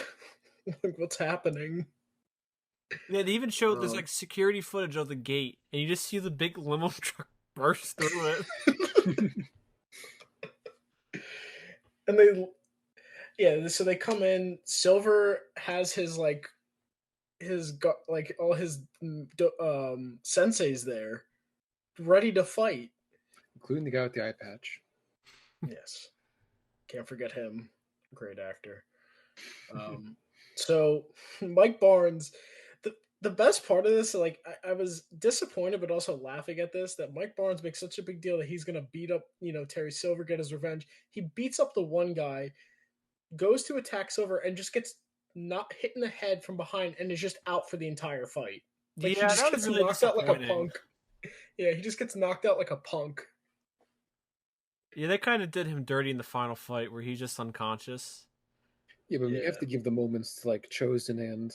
S4: like what's happening?
S1: Yeah, they even showed there's like security footage of the gate, and you just see the big limo truck burst through it.
S4: And so they come in. Silver has his all his senseis there, ready to fight,
S2: including the guy with the eye patch.
S4: Yes, can't forget him. Great actor. So Mike Barnes. The best part of this, like I was disappointed, but also laughing at this, that Mike Barnes makes such a big deal that he's gonna beat up, Terry Silver, get his revenge. He beats up the one guy, goes to attack Silver, and just gets not hit in the head from behind, and is just out for the entire fight. Like
S1: yeah,
S4: he just gets
S1: really
S4: knocked out like a punk. Yeah, he just gets knocked out like a punk.
S1: Yeah, they kind of did him dirty in the final fight, where he's just unconscious.
S2: Yeah, but you have to give the moments to like Chosen and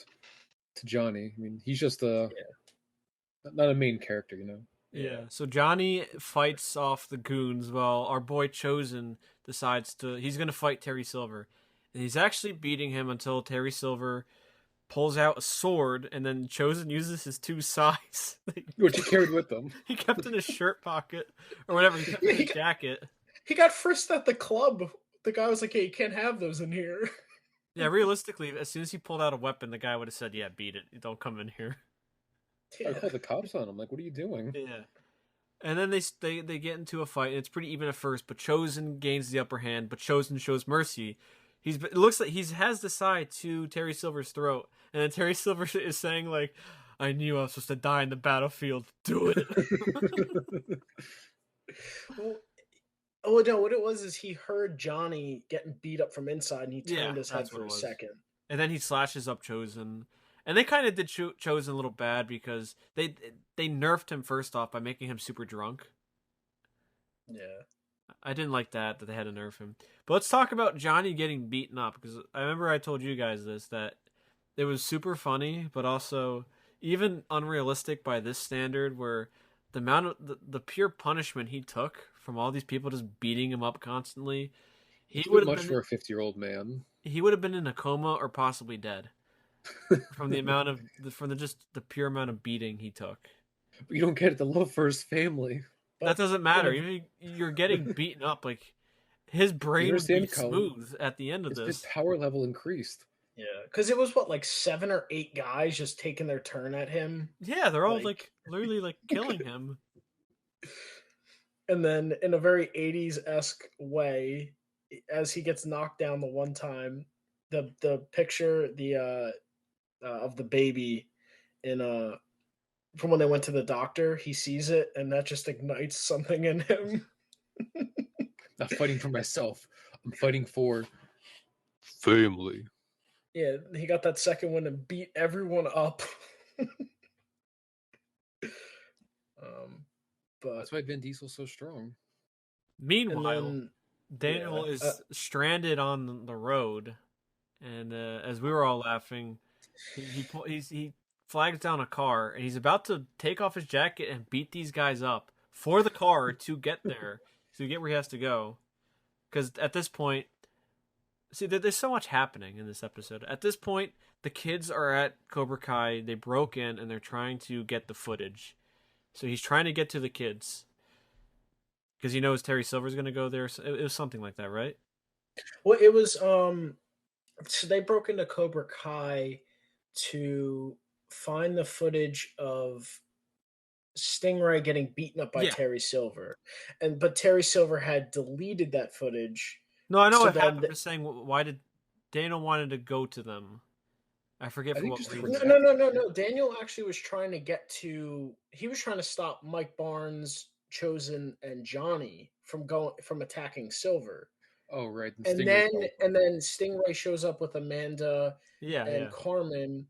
S2: to Johnny. I mean, he's just not a main character,
S1: Yeah. So Johnny fights off the goons while our boy Chosen decides he's going to fight Terry Silver. And he's actually beating him until Terry Silver pulls out a sword, and then Chosen uses his 2 sais.
S2: Which he carried with him.
S1: He kept in his shirt pocket, or whatever, he kept in his jacket.
S4: He got frisked at the club. The guy was like, hey, you can't have those in here.
S1: Yeah, realistically, as soon as he pulled out a weapon, the guy would have said, yeah, beat it. Don't come in here.
S2: I called the cops on him. Like, what are you doing?
S1: Yeah. And then they get into a fight, and it's pretty even at first, but Chosen gains the upper hand, but Chosen shows mercy. It looks like he has the side to Terry Silver's throat, and then Terry Silver is saying, like, I knew I was supposed to die in the battlefield. Do it.
S4: Oh no! What it was is he heard Johnny getting beat up from inside, and he turned his head for a second.
S1: And then he slashes up Chosen, and they kind of did Chosen a little bad because they nerfed him first off by making him super drunk.
S4: Yeah,
S1: I didn't like that they had to nerf him. But let's talk about Johnny getting beaten up, because I remember I told you guys this, that it was super funny, but also even unrealistic by this standard, where the amount of the pure punishment he took from all these people just beating him up constantly, he
S2: It's a
S1: would
S2: bit
S1: have
S2: much
S1: been
S2: for a 50-year-old man.
S1: he would have been in a coma or possibly dead from the amount of just the pure amount of beating he took.
S2: But you don't get the love for his family.
S1: That doesn't matter. You're getting beaten up. Like, his brain would be
S2: understand, Colin?
S1: smooth at the end of
S2: His
S1: this.
S2: power level increased.
S4: Yeah, because it was what, like 7 or 8 guys just taking their turn at him.
S1: Yeah, they're all like literally like killing him.
S4: And then in a very 80s-esque way, as he gets knocked down the one time, the picture of the baby in from when they went to the doctor, he sees it and that just ignites something in him.
S2: Not fighting for myself. I'm fighting for family.
S4: Yeah, he got that second one and beat everyone up. But
S2: that's why Vin Diesel's so strong.
S1: Meanwhile, Daniel is stranded on the road, and as we were all laughing, he flags down a car, and he's about to take off his jacket and beat these guys up for the car to get there, to get where he has to go. Because at this point, see, there's so much happening in this episode. At this point, the kids are at Cobra Kai. They broke in, and they're trying to get the footage. So he's trying to get to the kids because he knows Terry Silver's going to go there. So it was something like that, right?
S4: Well, it was so they broke into Cobra Kai to find the footage of Stingray getting beaten up by Terry Silver, but Terry Silver had deleted that footage.
S1: No, I know what happened. I'm just saying, why did Daniel wanted to go to them? I forget for what reason.
S4: No. Daniel actually was trying to get to. He was trying to stop Mike Barnes, Chosen, and Johnny from attacking Silver.
S2: Oh, right.
S4: And then Stingray shows up with Amanda and Carmen.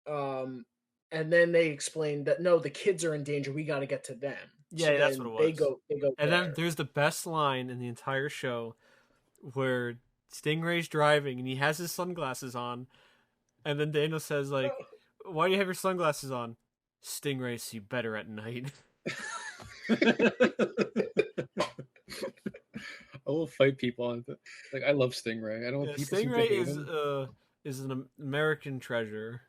S4: And then they explain that no, the kids are in danger. We got to get to them.
S1: Yeah, so that's what it was.
S4: They go.
S1: And then there's the best line in the entire show, where Stingray's driving and he has his sunglasses on, and then Daniel says, like, "Why do you have your sunglasses on?" Stingrays see better at night.
S2: I will fight people on it. Like, I love Stingray. I don't.
S1: Stingray is an American treasure.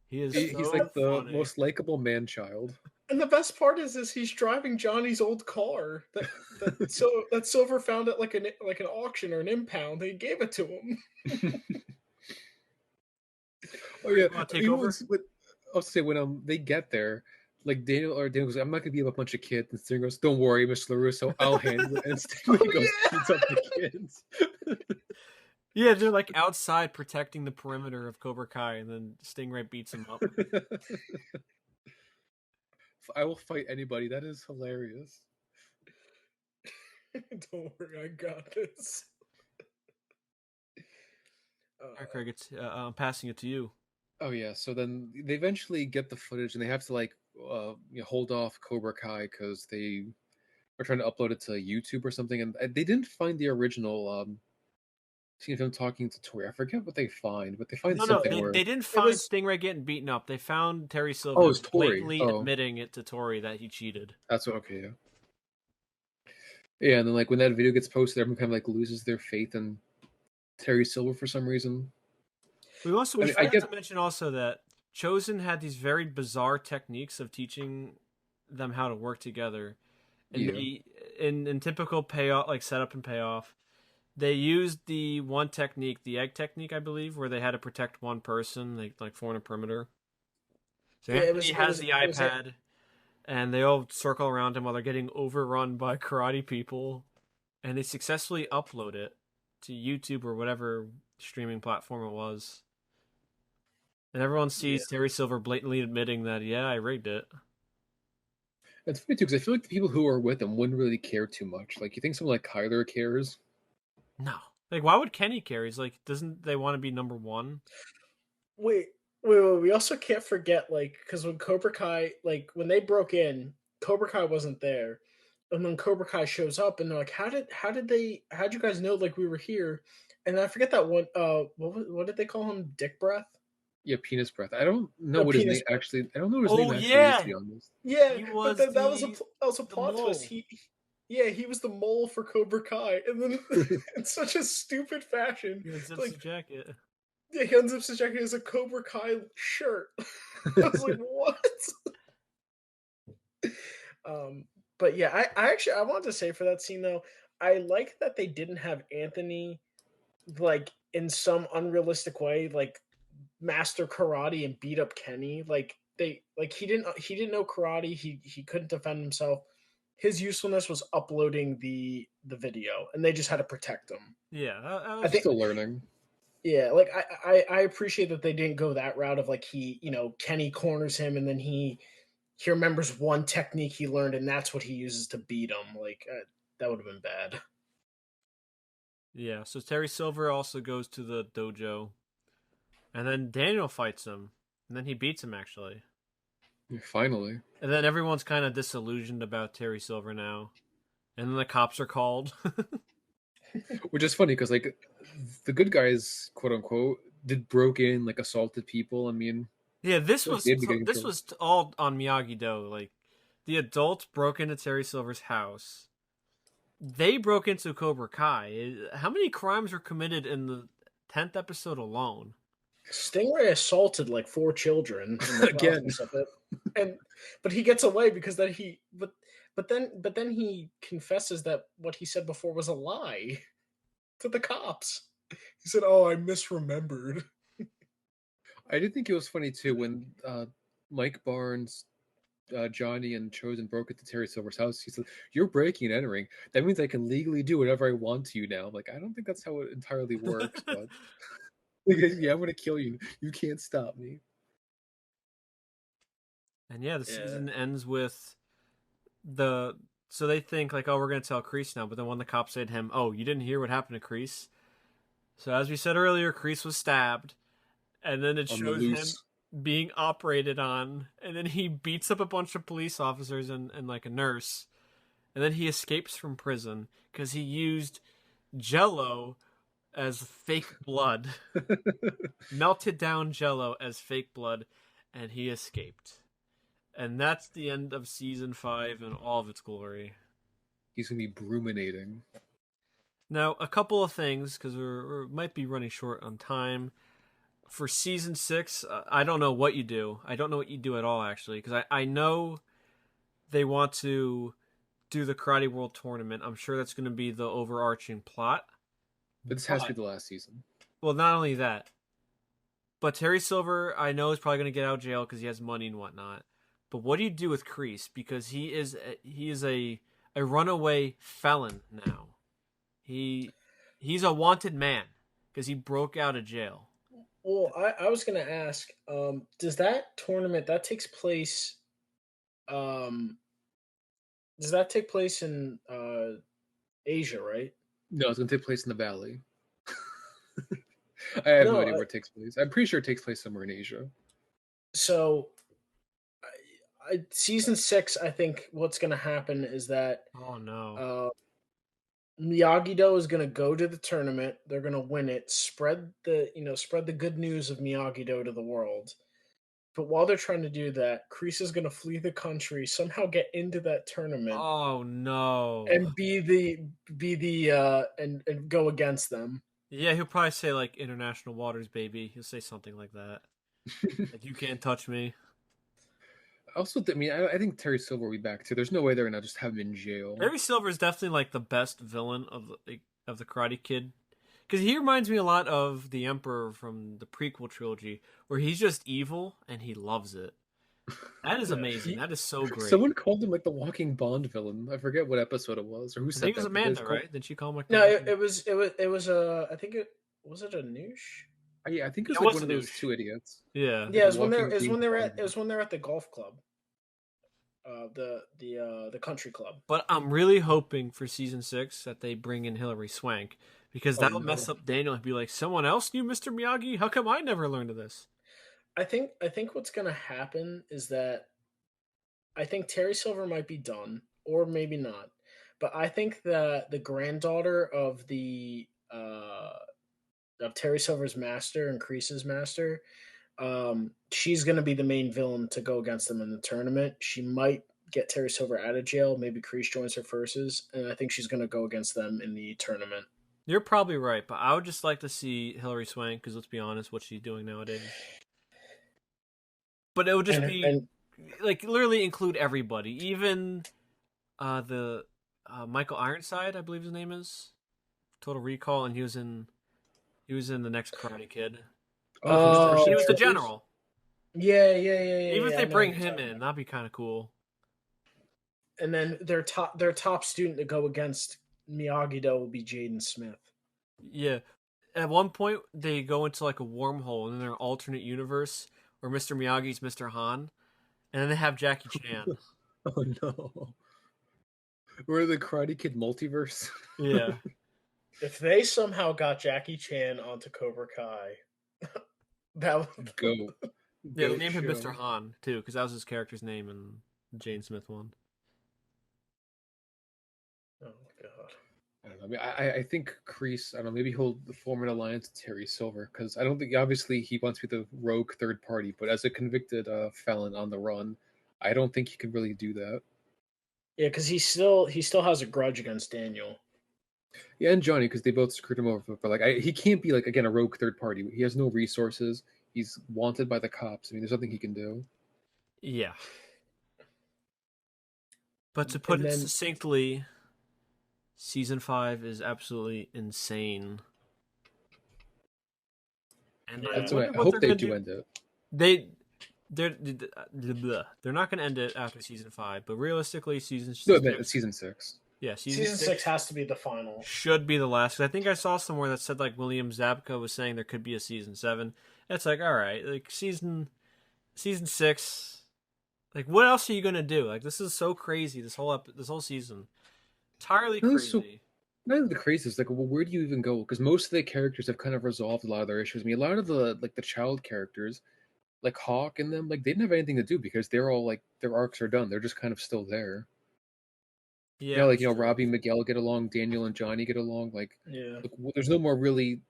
S1: He's
S2: like the most likable man child.
S4: And the best part is he's driving Johnny's old car that Silver found at like an auction or an impound. They gave it to him.
S2: Oh yeah,
S1: take over?
S2: I'll say when they get there, like Daniel goes, "I'm not gonna beat up a bunch of kids," and Stingray goes, "Don't worry, Mr. LaRusso, I'll handle it." And Stingray goes, beats up the kids.
S1: Yeah, they're like outside protecting the perimeter of Cobra Kai, and then Stingray beats him up.
S2: I will fight anybody. That is hilarious.
S4: Don't worry, I got this.
S1: All right, Craig, I'm passing it to you.
S2: Oh yeah, so then they eventually get the footage, and they have to like hold off Cobra Kai because they are trying to upload it to YouTube or something, and they didn't find the original. See if I'm talking to Tori. I forget what they find, but they find something.
S1: No, they didn't find Stingray getting beaten up. They found Terry Silver blatantly admitting it to Tori that he cheated.
S2: That's okay. Yeah, and then like when that video gets posted, everyone kind of like loses their faith in Terry Silver for some reason.
S1: We forgot to mention also that Chosen had these very bizarre techniques of teaching them how to work together, and in typical payoff, like setup and payoff. They used the one technique, the egg technique, I believe, where they had to protect one person, like form a perimeter. So he has the iPad, and they all circle around him while they're getting overrun by karate people, and they successfully upload it to YouTube or whatever streaming platform it was. And everyone sees Terry Silver blatantly admitting that, I rigged it.
S2: It's funny too, because I feel like the people who are with him wouldn't really care too much. Like, you think someone like Kyler cares?
S1: No. Like, why would Kenny care? He's like, doesn't they want to be number one?
S4: Wait. We also can't forget, like, because when Cobra Kai, like, when they broke in, Cobra Kai wasn't there. Cobra Kai shows up, and they're like, how'd you guys know like we were here? And I forget that one. What did they call him? Dick breath?
S2: Yeah, penis breath. I don't know
S4: No,
S2: what his
S4: penis
S2: name
S4: breath.
S2: actually. I don't know what his name
S1: Oh
S2: actually is, to
S1: yeah,
S2: be honest.
S4: Yeah,
S1: he
S4: but
S1: was
S4: then that was a
S1: the
S4: plot twist.
S1: mole.
S4: He was the mole for Cobra Kai, and then in such a stupid fashion,
S1: He unzips
S4: like
S1: his jacket.
S4: yeah, he unzips his jacket as a Cobra Kai shirt. I was like, what? But yeah, I actually I wanted to say for that scene though, I like that they didn't have Anthony like in some unrealistic way, like master karate and beat up Kenny. Like he didn't know karate. He couldn't defend himself. His usefulness was uploading the video, and they just had to protect him.
S1: Yeah, that
S4: I
S1: was
S4: think
S2: Still learning.
S4: yeah, like I appreciate that they didn't go that route of like Kenny corners him and then he remembers one technique he learned and that's what he uses to beat him. Like that would have been bad.
S1: yeah. So Terry Silver also goes to the dojo, and then Daniel fights him, and then he beats him actually.
S2: Finally.
S1: And then everyone's kind of disillusioned about Terry Silver now, and then the cops are called.
S2: Which is funny because like the good guys, quote unquote, broke in, like assaulted people. I mean,
S1: Yeah,
S2: I feel like they'd be getting
S1: this
S2: killed.
S1: was all on Miyagi-Do. Like the adults broke into Terry Silver's house. They broke into Cobra Kai. How many crimes were committed in the 10th episode alone?
S4: Stingray assaulted like 4 children in the
S2: Again.
S4: process of it, and but he gets away because then but then he confesses that what he said before was a lie to the cops. He said, "Oh, I misremembered."
S2: I did think it was funny too when Mike Barnes, Johnny, and Chosen broke into Terry Silver's house. He said, "You're breaking and entering. That means I can legally do whatever I want to you now." I'm like, I don't think that's how it entirely works, but yeah, I'm gonna kill you. You can't stop me.
S1: And yeah, the
S4: Yeah.
S1: season ends with the so they think like, oh, we're gonna tell Kreese now, but then when the cops say to him, oh, you didn't hear what happened to Kreese? So as we said earlier, Kreese was stabbed, and then it
S2: On the
S1: shows him
S2: loose.
S1: being operated on, and then he beats up a bunch of police officers and like a nurse, and then he escapes from prison because he used Jello as fake blood, melted down Jello as fake blood, and he escaped. And that's the end of season 5 in all of its glory.
S2: He's gonna be bruminating.
S1: Now, a couple of things because we might be running short on time. For season 6, I don't know what you do. I don't know what you do at all, actually, because I know they want to do the Karate World Tournament. I'm sure that's going to be the overarching plot.
S2: But this has to be the last season.
S1: Well, not only that, but Terry Silver, I know, is probably going to get out of jail because he has money and whatnot. But what do you do with Kreese? Because he is a runaway felon now. He's a wanted man because he broke out of jail.
S4: Well, I was gonna ask, does that tournament that takes place does that take place in Asia, right?
S2: No, it's gonna take place in the Valley. I have no
S4: No,
S2: idea where it takes place. I'm pretty sure it takes place somewhere in Asia.
S4: so season 6, I think what's gonna happen is that
S1: Oh no.
S4: Miyagi-Do is going to go to the tournament. They're going to win it. Spread the good news of Miyagi-Do to the world. But while they're trying to do that, Kreese is going to flee the country, somehow get into that tournament,
S1: Oh no.
S4: and and go against them.
S1: Yeah, he'll probably say like international waters, baby. He'll say something like that. Like you can't touch me.
S2: Also, I think Terry Silver will be back too. There's no way they're gonna just have him in jail.
S1: Terry Silver is definitely like the best villain of the Karate Kid, because he reminds me a lot of the Emperor from the prequel trilogy, where he's just evil and he loves it. That is amazing. That is so great.
S2: Someone called him like the walking Bond villain. I forget what episode it was or who
S1: I
S2: said
S1: think it was
S2: that. but
S1: Amanda,
S2: called-
S1: right? Did she call him like
S4: No, it was I think it was it a noosh.
S2: Yeah, I think it was
S1: It
S2: like
S1: was
S2: one of those
S1: Noosh.
S2: two idiots.
S1: Yeah.
S4: Yeah, it was when
S2: walking
S4: they're at the golf club. The country club.
S1: But I'm really hoping for season 6 that they bring in Hilary Swank, because that will mess up Daniel and be like, someone else knew Mr. Miyagi? How come I never learned of this?
S4: I think what's gonna happen is that I think Terry Silver might be done, or maybe not. but I think that the granddaughter of Terry Silver's master and Kreese's master, she's going to be the main villain to go against them in the tournament. She might get Terry Silver out of jail. Maybe Kreese joins her forces, and I think she's going to go against them in the tournament.
S1: You're probably right, but I would just like to see Hilary Swank, because let's be honest, what she's doing nowadays. But it would just like literally include everybody, even the Michael Ironside, I believe his name is, Total Recall, and he was in the next Karate Kid.
S2: Oh,
S1: he was the general.
S4: Yeah.
S1: Even if they bring him in, that'd be kind of cool.
S4: And then their top student to go against Miyagi-Do will be Jaden Smith.
S1: Yeah. At one point, they go into like a wormhole in their alternate universe where Mr. Miyagi's Mr. Han, and then they have Jackie Chan.
S2: Oh no. We're the Karate Kid multiverse.
S1: Yeah.
S4: If they somehow got Jackie Chan onto Cobra Kai, that would
S2: go.
S1: Yeah, they named him Mr. Han too, because that was his character's name in the Jane Smith one.
S4: Oh god.
S2: I don't know. I mean, I think Kreese, I don't know, maybe he'll form an alliance with Terry Silver, because I don't think, obviously, he wants to be the rogue third party, but as a convicted felon on the run, I don't think he can really do that.
S4: Yeah, because he still has a grudge against Daniel.
S2: Yeah, and Johnny, because they both screwed him over. But like, he can't be like, again, a rogue third party. He has no resources. He's wanted by the cops. I mean, there's nothing he can do.
S1: Yeah. But to put it succinctly, season 5 is absolutely insane. And
S2: that's why I hope they do end it.
S1: They're not going to end it after season 5, but realistically, season 6.
S2: No, season 6.
S1: Yeah,
S4: season 6 has to be the final.
S1: Should be the last. 'Cause I think I saw somewhere that said like William Zabka was saying there could be a season 7. It's like, all right, like season 6. Like, what else are you gonna do? Like, this is so crazy. This whole season, entirely crazy.
S2: Not even the craziest. Like, well, where do you even go? Because most of the characters have kind of resolved a lot of their issues. I mean, a lot of the child characters, like Hawk and them, like they didn't have anything to do because they're all like their arcs are done. They're just kind of still there. Yeah, Robbie and Miguel get along, Daniel and Johnny get along. Like, there's no more really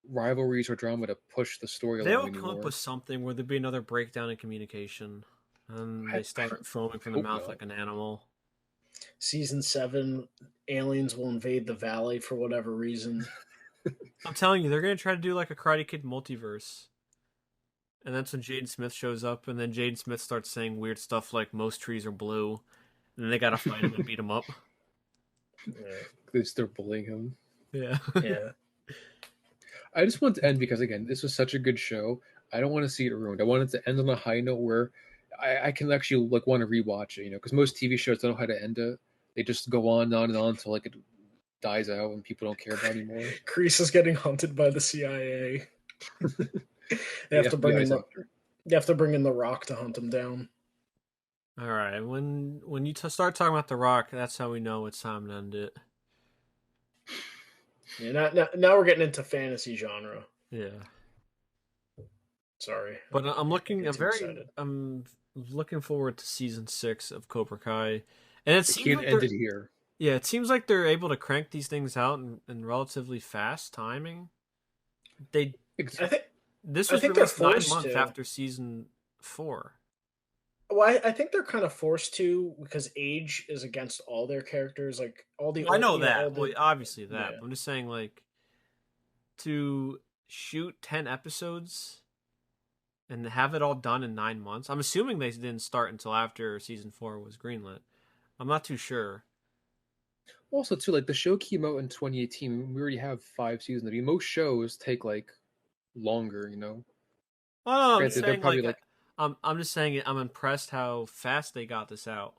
S2: rivalries or drama to push the story along
S1: anymore.
S2: They'll
S1: come up with something where there'd be another breakdown in communication, and they start foaming from the mouth like an animal.
S4: Season 7, aliens will invade the valley for whatever reason.
S1: I'm telling you, they're gonna try to do like a Karate Kid multiverse. And that's when Jaden Smith shows up, and then Jaden Smith starts saying weird stuff like most trees are blue. And then they gotta fight him and beat him up.
S2: Yeah. They start bullying him.
S1: Yeah.
S4: Yeah.
S2: I just want to end because, again, this was such a good show. I don't want to see it ruined. I want it to end on a high note where I can actually want to rewatch it, because most TV shows don't know how to end it. They just go on and on until like it dies out and people don't care about it anymore.
S4: Kreese is getting hunted by the CIA. They have to bring in the Rock to hunt him down.
S1: All right, when you start talking about The Rock, that's how we know it's time to end it.
S4: Yeah, now we're getting into fantasy genre.
S1: Yeah.
S4: Sorry,
S1: but I'm looking forward to season 6 of Cobra Kai, and it seems like
S2: ended here.
S1: Yeah, it seems like they're able to crank these things out in relatively fast timing. This was released 9 months after season 4.
S4: Well, I think they're kind of forced to because age is against all their characters. Like all the.
S1: I know that. Well, obviously that. Yeah. But I'm just saying, like, to shoot 10 episodes and have it all done in 9 months. I'm assuming they didn't start until after season 4 was greenlit. I'm not too sure.
S2: Also, too, like the show came out in 2018. We already have 5 seasons. I mean, most shows take like longer,
S1: Oh, no, I'm saying, probably I'm just saying I'm impressed how fast they got this out.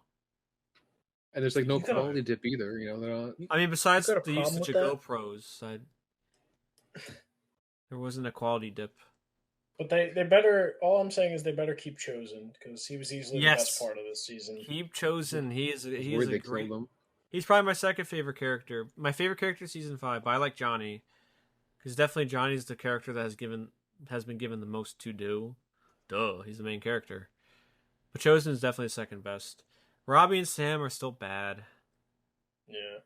S2: And there's like no quality dip either, They're not...
S1: I mean, besides the usage of GoPros, there wasn't a quality dip.
S4: But they better. All I'm saying is they better keep Chosen because he was easily the best part of this season.
S1: Keep Chosen. He is a great. He's probably my second favorite character. My favorite character is season 5, but I like Johnny because definitely Johnny's the character that has been given the most to do. Duh, he's the main character. But Chosen is definitely the second best. Robbie and Sam are still bad.
S4: Yeah.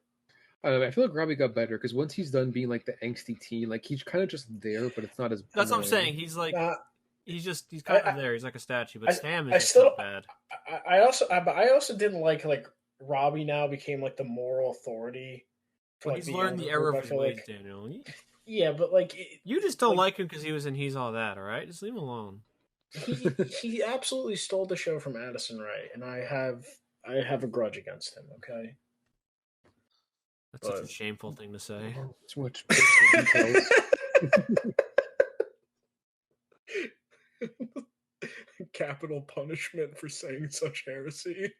S2: I don't know, I feel like Robbie got better because once he's done being like the angsty teen, like he's kind of just there, but it's not as
S1: That's what I'm
S2: annoying.
S1: saying. He's like,
S4: Nah,
S1: he's
S4: I,
S1: kind of
S4: I,
S1: there. He's like a statue. But Sam is
S4: I
S1: just
S4: still,
S1: so bad.
S4: but I also didn't like Robbie now became like the moral authority for
S1: But
S4: like
S1: he's
S4: the
S1: learned the
S4: younger
S1: error
S4: group.
S1: of
S4: I
S1: his
S4: feel
S1: ways,
S4: like,
S1: Daniel.
S4: yeah, but like,
S1: You just don't
S4: like
S1: like him because he was in He's All That, all right? Just leave him alone.
S4: he absolutely stole the show from Addison Rae, and I have a grudge against him. Okay,
S1: That's such a
S4: but
S1: shameful thing to say.
S2: Too much personal details.
S4: capital punishment for saying such heresy.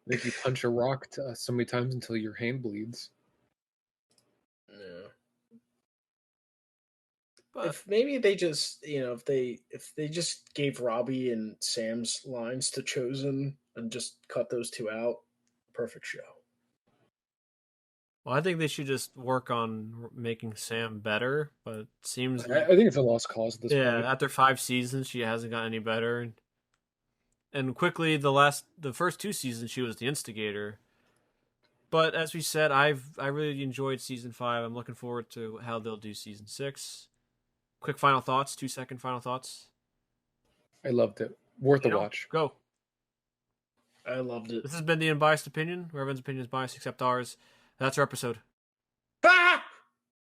S2: Make you punch a rock so many times until your hand bleeds.
S4: Yeah.
S1: But
S4: If maybe they just if they just gave Robbie and Sam's lines to Chosen and just cut those two out, perfect show.
S1: well, I think they should just work on making Sam better. But it seems
S2: I
S1: like
S2: think it's a lost cause at this point.
S1: after 5 seasons, she hasn't gotten any better. And quickly, the first 2 seasons, she was the instigator. But as we said, I really enjoyed season 5. I'm looking forward to how they'll do season 6. Quick final thoughts, 2-second final thoughts.
S2: I loved it. Worth a watch.
S1: Go.
S4: I loved it.
S1: This has been the Unbiased Opinion, where everyone's opinion is biased except ours. That's our episode.